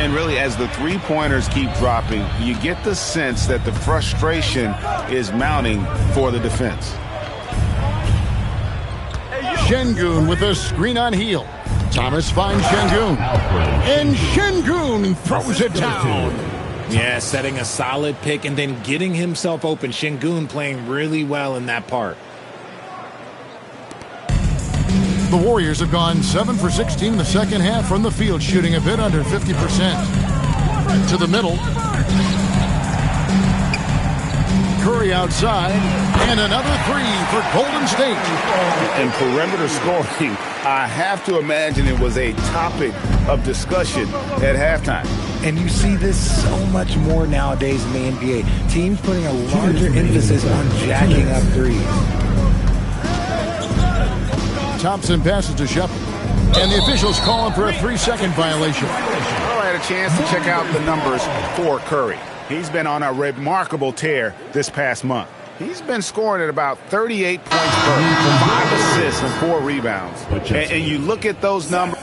[SPEAKER 3] And really, as the three-pointers keep dropping, you get the sense that the frustration is mounting for the defense.
[SPEAKER 2] Şengün with a screen on Hield. Thomas finds Şengün. And Şengün throws it down.
[SPEAKER 4] Yeah, setting a solid pick and then getting himself open. Şengün playing really well in that part.
[SPEAKER 2] The Warriors have gone 7 for 16 in the second half from the field, shooting a bit under 50%. To the middle. Curry outside, and another three for Golden State.
[SPEAKER 3] And perimeter scoring, I have to imagine it was a topic of discussion at halftime.
[SPEAKER 4] And you see this so much more nowadays in the NBA. Teams putting a larger emphasis on jacking up threes.
[SPEAKER 2] Thompson passes to Shepard. And the officials call him for a 3-second violation.
[SPEAKER 3] Well, I had a chance to check out the numbers for Curry. He's been on a remarkable tear this past month. He's been scoring at about 38 points per, 5 assists and 4 rebounds. And you look at those numbers.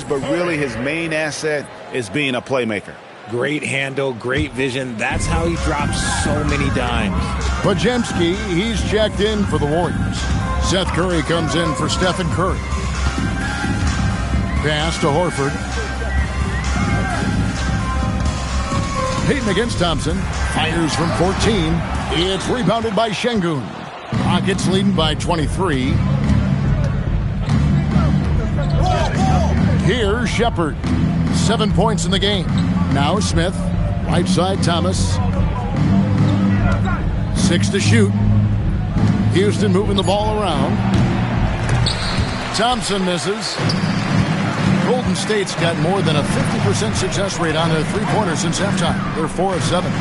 [SPEAKER 3] But really his main asset is being a playmaker.
[SPEAKER 4] Great handle, great vision. That's how he drops so many dimes.
[SPEAKER 2] Podziemski, he's checked in for the Warriors. Seth Curry comes in for Stephen Curry. Pass to Horford. Payton against Thompson. Fires from 14. It's rebounded by Şengün. Rockets leading by 23. Here's Shepard. 7 points in the game. Now Smith. Right side Thomas. 6 to shoot. Houston moving the ball around. Thompson misses. Golden State's got more than a 50% success rate on their three-pointers since halftime. They're 4 of 7.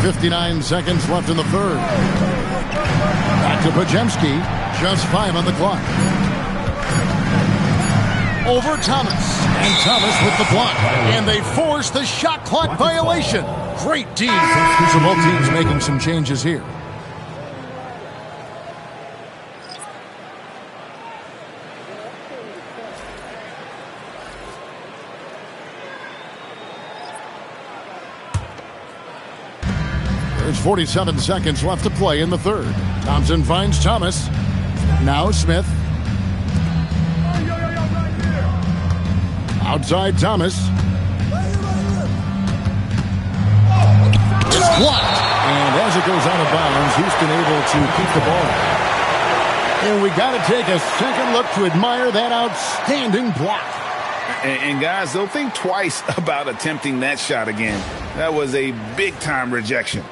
[SPEAKER 2] 59 seconds left in the third. Back to Podziemski. Just 5 on the clock. Over Thomas. And Thomas with the block. And they force the shot clock violation. Great D. So both teams making some changes here. There's 47 seconds left to play in the third. Thompson finds Thomas. Now Smith. Outside Thomas. It's blocked. And as it goes out of bounds, Houston able to keep the ball. And we got to take a second look to admire that outstanding block.
[SPEAKER 3] And guys, don't think twice about attempting that shot again. That was a big-time rejection.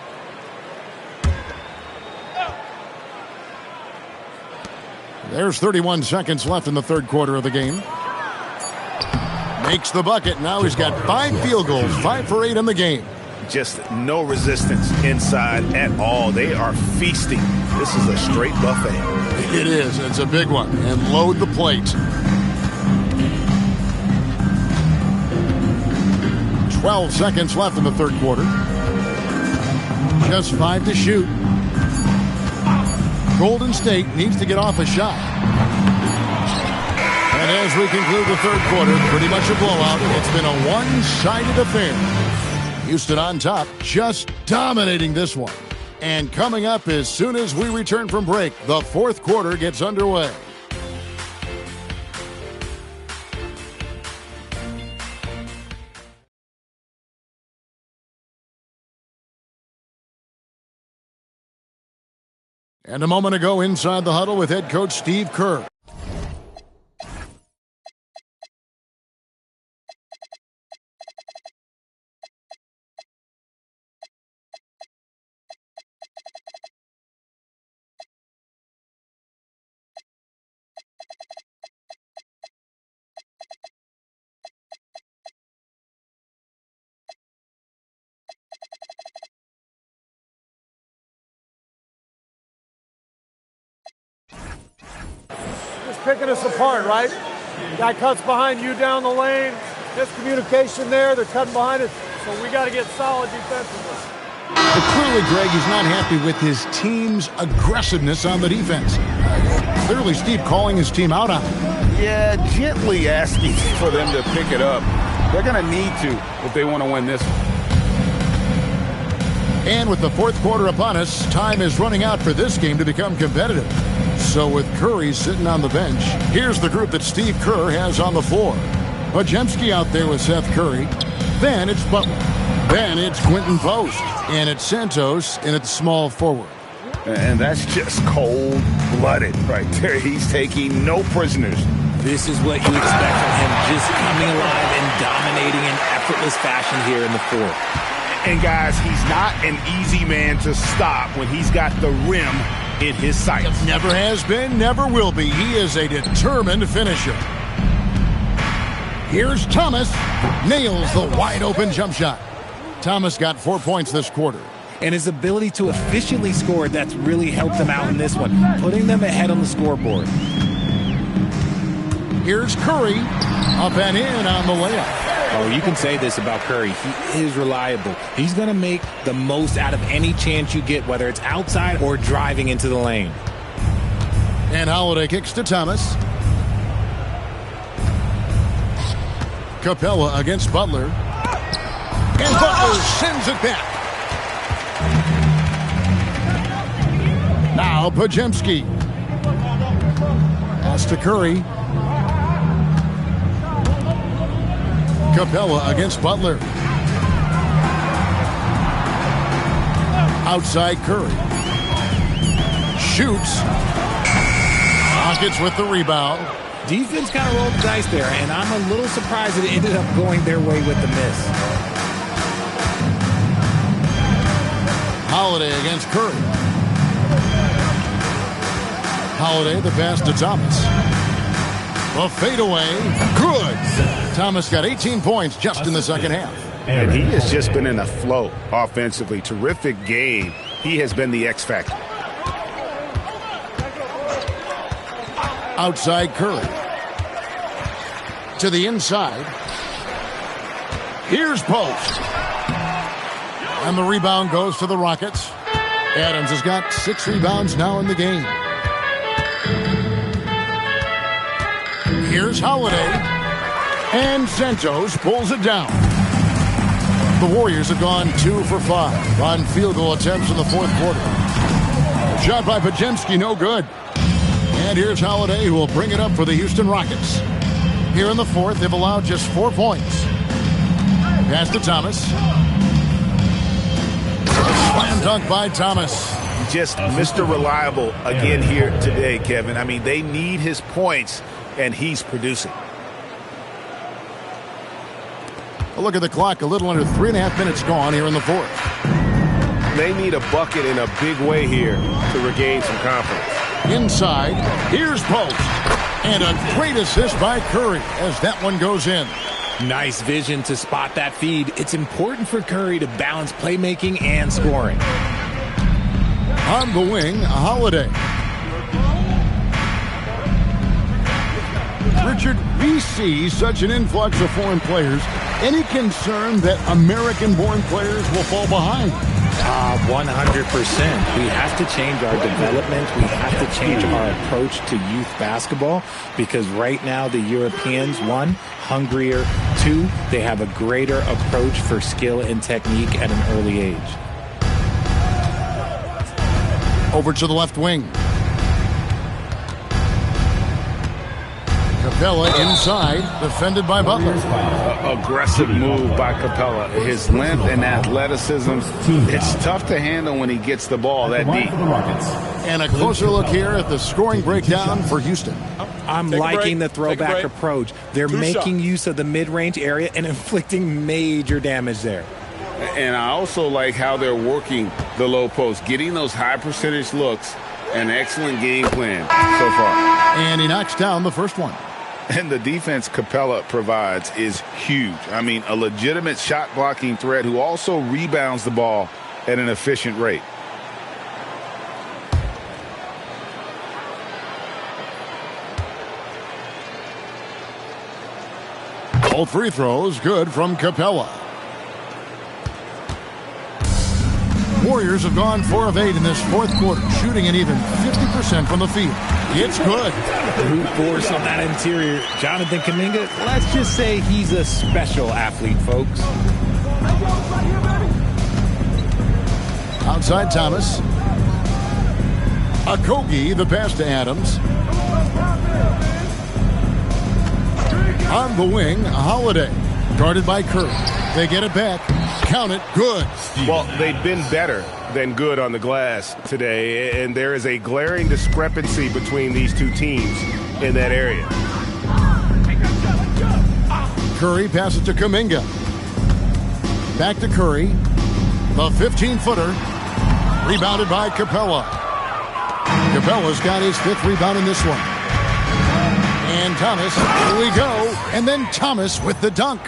[SPEAKER 2] There's 31 seconds left in the third quarter of the game. Makes the bucket. Now he's got 5 field goals, 5 for 8 in the game.
[SPEAKER 3] Just no resistance inside at all. They are feasting. This is a straight buffet.
[SPEAKER 2] It is. It's a big one. And load the plate. 12 seconds left in the third quarter. Just 5 to shoot. Golden State needs to get off a shot. And as we conclude the third quarter, pretty much a blowout. It's been a one-sided affair. Houston on top, just dominating this one. And coming up as soon as we return from break, the fourth quarter gets underway. And a moment ago, inside the huddle with head coach Steve Kerr.
[SPEAKER 8] Picking us apart, right? Guy cuts behind you down the lane. Miscommunication there. They're cutting behind us. So we got to get solid defensively.
[SPEAKER 2] But clearly, Greg, he's not happy with his team's aggressiveness on the defense. Clearly, Steve calling his team out on it.
[SPEAKER 3] Yeah, gently asking for them to pick it up. They're going to need to if they want to win this one.
[SPEAKER 2] And with the fourth quarter upon us, time is running out for this game to become competitive. So with Curry sitting on the bench, here's the group that Steve Kerr has on the floor. Podziemski out there with Seth Curry. Then it's Butler. Then it's Quentin Post. And it's Santos in at the small forward.
[SPEAKER 3] And that's just cold-blooded right there. He's taking no prisoners.
[SPEAKER 4] This is what you expect from him, just coming alive and dominating in effortless fashion here in the fourth.
[SPEAKER 3] And, guys, he's not an easy man to stop when he's got the rim in his sights.
[SPEAKER 2] Never has been, never will be. He is a determined finisher. Here's Thomas. Nails the wide-open jump shot. Thomas got 4 points this quarter.
[SPEAKER 4] And his ability to efficiently score, that's really helped them out in this one, putting them ahead on the scoreboard.
[SPEAKER 2] Here's Curry. Up and in on the layup.
[SPEAKER 4] Oh, you can say this about Curry. He is reliable. He's going to make the most out of any chance you get, whether it's outside or driving into the lane.
[SPEAKER 2] And Holiday kicks to Thomas. Capella against Butler. And Butler sends it back. Now Podziemski. Pass to Curry. Capella against Butler. Outside Curry. Shoots. Rockets with the rebound.
[SPEAKER 4] Defense kind of rolled the dice there, and I'm a little surprised that it ended up going their way with the miss.
[SPEAKER 2] Holiday against Curry. Holiday, the pass to Thomas. A fadeaway. Good. Thomas got 18 points just in the second half.
[SPEAKER 3] And he has just been in a flow offensively. Terrific game. He has been the X factor.
[SPEAKER 2] Outside Curry. To the inside. Here's Post. And the rebound goes to the Rockets. Adams has got 6 rebounds now in the game. Here's Holiday. And Santos pulls it down. The Warriors have gone 2 for 5 on field goal attempts in the fourth quarter. Shot by Podziemski, no good. And here's Holiday, who will bring it up for the Houston Rockets. Here in the fourth, they've allowed just 4 points. Pass to Thomas. Slam dunk by Thomas.
[SPEAKER 3] Just Mr. Reliable again here today, Kevin. I mean, they need his points, and he's producing.
[SPEAKER 2] A look at the clock, a little under 3.5 minutes gone here in the fourth.
[SPEAKER 5] They need a bucket in a big way here to regain some confidence.
[SPEAKER 2] Inside, here's Post. And a great assist by Curry as that one goes in.
[SPEAKER 4] Nice vision to spot that feed. It's important for Curry to balance playmaking and scoring.
[SPEAKER 2] On the wing, Holiday. Richard, we see such an influx of foreign players. Any concern that American-born players will fall behind?
[SPEAKER 4] 100%. We have to change our development. We have to change our approach to youth basketball because right now the Europeans, 1, hungrier, 2, they have a greater approach for skill and technique at an early age.
[SPEAKER 2] Over to the left wing. Capella inside, defended by Butler.
[SPEAKER 3] Aggressive move by Capella. His length and athleticism, it's tough to handle when he gets the ball that deep.
[SPEAKER 2] And a closer look here at the scoring breakdown for Houston.
[SPEAKER 4] I'm liking the throwback approach. They're making use of the mid-range area and inflicting major damage there.
[SPEAKER 3] And I also like how they're working the low post, getting those high percentage looks. An excellent game plan so far.
[SPEAKER 2] And he knocks down the first one.
[SPEAKER 3] And the defense Capella provides is huge. I mean, a legitimate shot blocking threat who also rebounds the ball at an efficient rate.
[SPEAKER 2] All free throws good from Capella. Warriors have gone 4 of 8 in this fourth quarter, shooting an even 50% from the field. It's good.
[SPEAKER 4] Brute force on that interior. Jonathan Kuminga, let's just say he's a special athlete, folks.
[SPEAKER 2] Outside Thomas. Okogie, the pass to Adams. On the wing, Holiday. Guarded by Curry. They get it back. Count it. Good.
[SPEAKER 5] Well, they've been better than good on the glass today, and there is a glaring discrepancy between these two teams in that area.
[SPEAKER 2] Curry passes to Kuminga. Back to Curry. The 15-footer. Rebounded by Capella. Capella's got his 5th rebound in this one. And Thomas, here we go. And then Thomas with the dunk.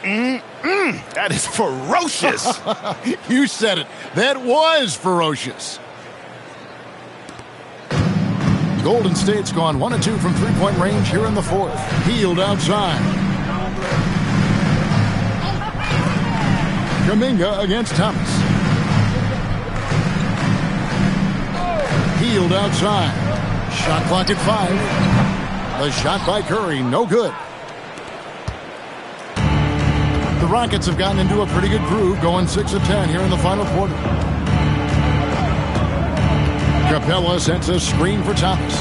[SPEAKER 5] That is ferocious.
[SPEAKER 2] You said it. That was ferocious. Golden State's gone 1 of 2 from three-point range here in the fourth. Hield outside. Kuminga against Thomas. Hield outside. Shot clock at 5. The shot by Curry, no good. The Rockets have gotten into a pretty good groove, going 6 of 10 here in the final quarter. Capella sends a screen for Thomas.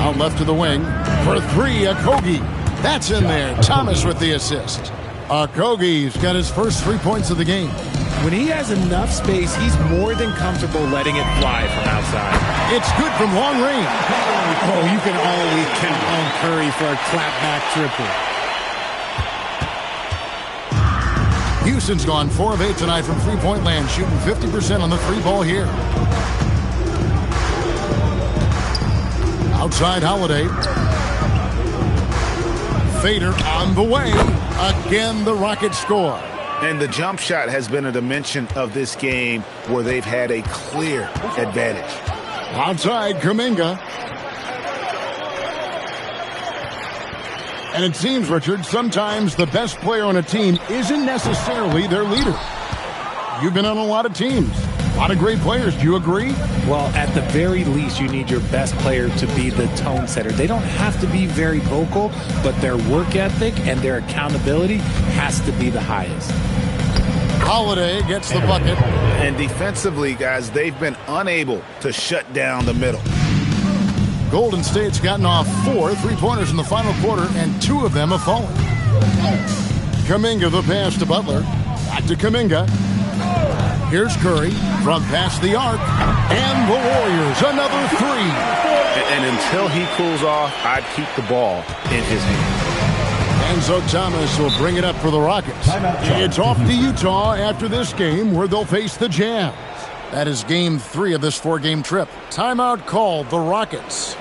[SPEAKER 2] Out left to the wing. For 3, Okogie. That's in there. Thomas with the assist. Okogie's got his first 3 points of the game.
[SPEAKER 4] When he has enough space, he's more than comfortable letting it fly from outside.
[SPEAKER 2] It's good from long range.
[SPEAKER 4] Oh, you can always count on Curry for a clapback triple.
[SPEAKER 2] Houston's gone 4 of 8 tonight from three-point land, shooting 50% on the 3-ball here. Outside Holiday. Fader on the way. Again, the Rockets score.
[SPEAKER 5] And the jump shot has been a dimension of this game where they've had a clear advantage.
[SPEAKER 2] Outside Kuminga. And it seems, Richard, sometimes the best player on a team isn't necessarily their leader. You've been on a lot of teams. A lot of great players. Do you agree?
[SPEAKER 4] Well, at the very least, you need your best player to be the tone setter. They don't have to be very vocal, but their work ethic and their accountability has to be the highest.
[SPEAKER 2] Holiday gets the bucket.
[SPEAKER 5] And defensively, guys, they've been unable to shut down the middle.
[SPEAKER 2] Golden State's gotten off 4 3-pointers in the final quarter, and 2 of them have fallen. Kuminga the pass to Butler. Back to Kuminga. Here's Curry from past the arc. And the Warriors, another 3.
[SPEAKER 5] And until he cools off, I'd keep the ball in his hand.
[SPEAKER 2] Enzo Thomas will bring it up for the Rockets. It's off to Utah after this game, where they'll face the Jazz. That is game 3 of this 4-game trip. Timeout called the Rockets.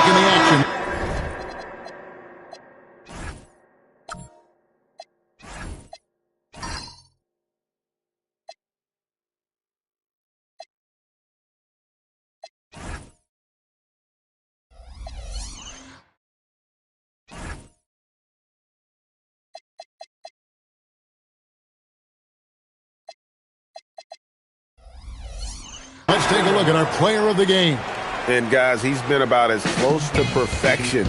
[SPEAKER 2] break in the action. Let's take a look at our player of the game.
[SPEAKER 3] And, guys, he's been about as close to perfection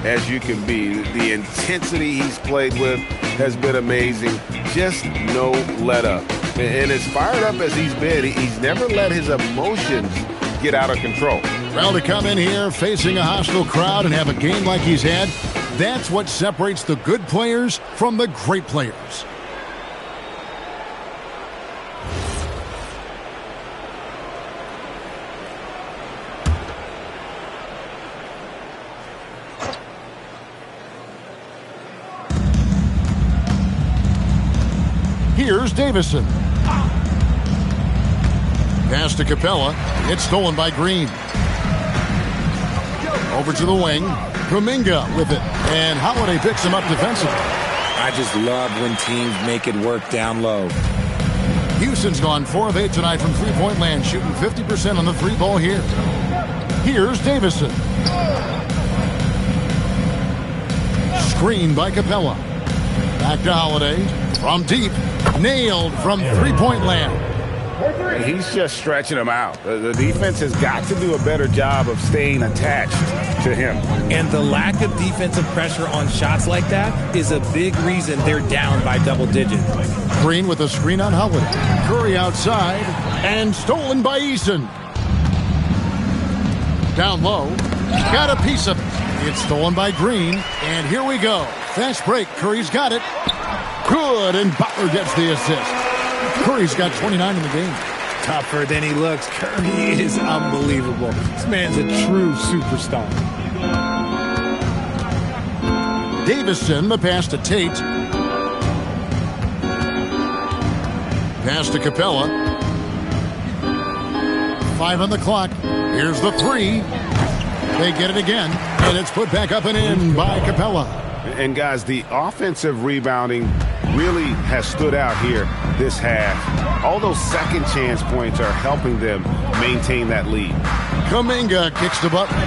[SPEAKER 3] as you can be. The intensity he's played with has been amazing. Just no let-up. And as fired up as he's been, he's never let his emotions get out of control.
[SPEAKER 2] Well, to come in here facing a hostile crowd and have a game like he's had, that's what separates the good players from the great players. Here's Davison. Pass to Capella. It's stolen by Green. Over to the wing. Kuminga with it. And Holiday picks him up defensively.
[SPEAKER 4] I just love when teams make it work down low.
[SPEAKER 2] Houston's gone 4 of 8 tonight from three-point land, shooting 50% on the three ball here. Here's Davison. Screen by Capella. Back to Holiday. From deep. Nailed from three-point land.
[SPEAKER 3] He's just stretching him out. The defense has got to do a better job of staying attached to him.
[SPEAKER 4] And the lack of defensive pressure on shots like that is a big reason they're down by double digits.
[SPEAKER 2] Green with a screen on Howard. Curry outside. And stolen by Eason. Down low. Got a piece of it. It's stolen by Green. And here we go. Fast break. Curry's got it. Good. And Butler gets the assist. Curry's got 29 in the game.
[SPEAKER 4] Tougher than he looks. Curry is unbelievable. This man's a true superstar.
[SPEAKER 2] Davison, the pass to Tate. Pass to Capella. 5 on the clock. Here's the three. They get it again. And it's put back up and in by Capella.
[SPEAKER 3] And, guys, the offensive rebounding really has stood out here this half. All those second chance points are helping them maintain that lead.
[SPEAKER 2] Kuminga kicks to Butler.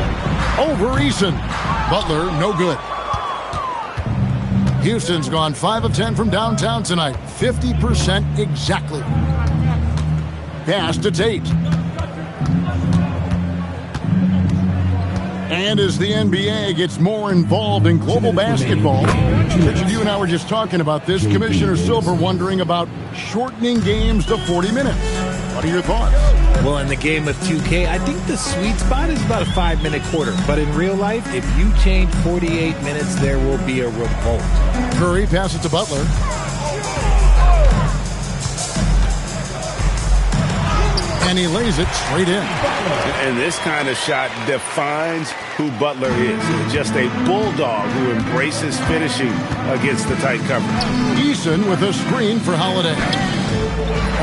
[SPEAKER 2] Over Eason. Butler, no good. Houston's gone 5 of 10 from downtown tonight. 50% exactly. Pass to Tate. And as the NBA gets more involved in global basketball, Richard, you and I were just talking about this. Commissioner Silver wondering about shortening games to 40 minutes. What are your thoughts?
[SPEAKER 4] Well, in the game of 2K, I think the sweet spot is about a 5-minute quarter. But in real life, if you change 48 minutes, there will be a revolt.
[SPEAKER 2] Curry passes to Butler. And he lays it straight in.
[SPEAKER 3] And this kind of shot defines who Butler is. Just a bulldog who embraces finishing against the tight cover.
[SPEAKER 2] Eason with a screen for Holiday.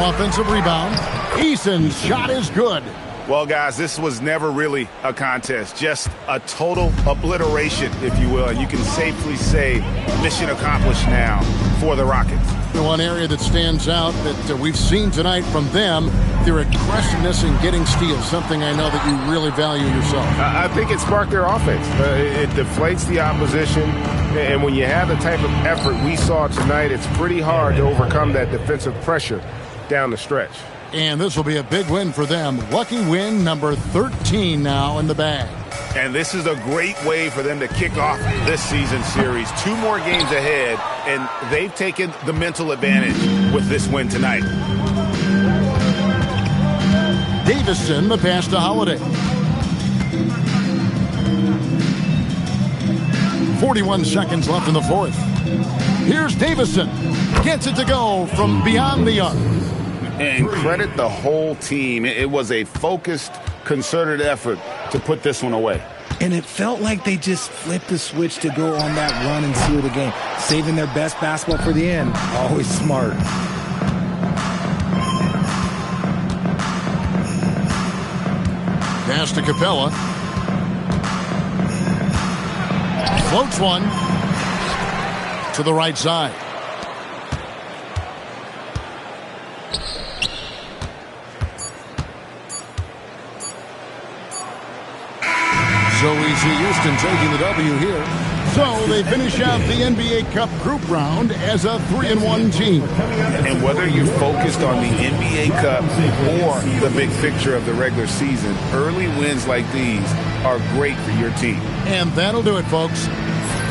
[SPEAKER 2] Offensive rebound. Eason's shot is good.
[SPEAKER 3] Well, guys, this was never really a contest. Just a total obliteration, if you will. And you can safely say mission accomplished now for the Rockets.
[SPEAKER 2] The one area that stands out that we've seen tonight from them, their aggressiveness in getting steals, something I know that you really value yourself.
[SPEAKER 3] I think it sparked their offense. It deflates the opposition, and when you have the type of effort we saw tonight, it's pretty hard to overcome that defensive pressure down the stretch.
[SPEAKER 2] And this will be a big win for them. Lucky win number 13 now in the bag.
[SPEAKER 3] And this is a great way for them to kick off this season series. 2 more games ahead, and they've taken the mental advantage with this win tonight.
[SPEAKER 2] Davison, the pass to Holiday. 41 seconds left in the fourth. Here's Davison. Gets it to go from beyond the arc.
[SPEAKER 3] And credit the whole team. It was a focused, concerted effort to put this one away.
[SPEAKER 4] And it felt like they just flipped the switch to go on that run and seal the game. Saving their best basketball for the end. Always smart.
[SPEAKER 2] Pass to Capella. Floats one to the right side. So we see Houston taking the W here. So they finish out the NBA Cup group round as a 3-1 team.
[SPEAKER 3] And whether you're focused on the NBA Cup or the big picture of the regular season, early wins like these are great for your team.
[SPEAKER 2] And that'll do it, folks.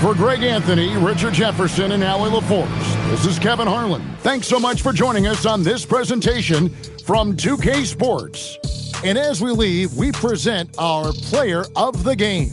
[SPEAKER 2] For Greg Anthony, Richard Jefferson, and Allie LaForce, this is Kevin Harlan. Thanks so much for joining us on this presentation from 2K Sports. And as we leave, we present our player of the game.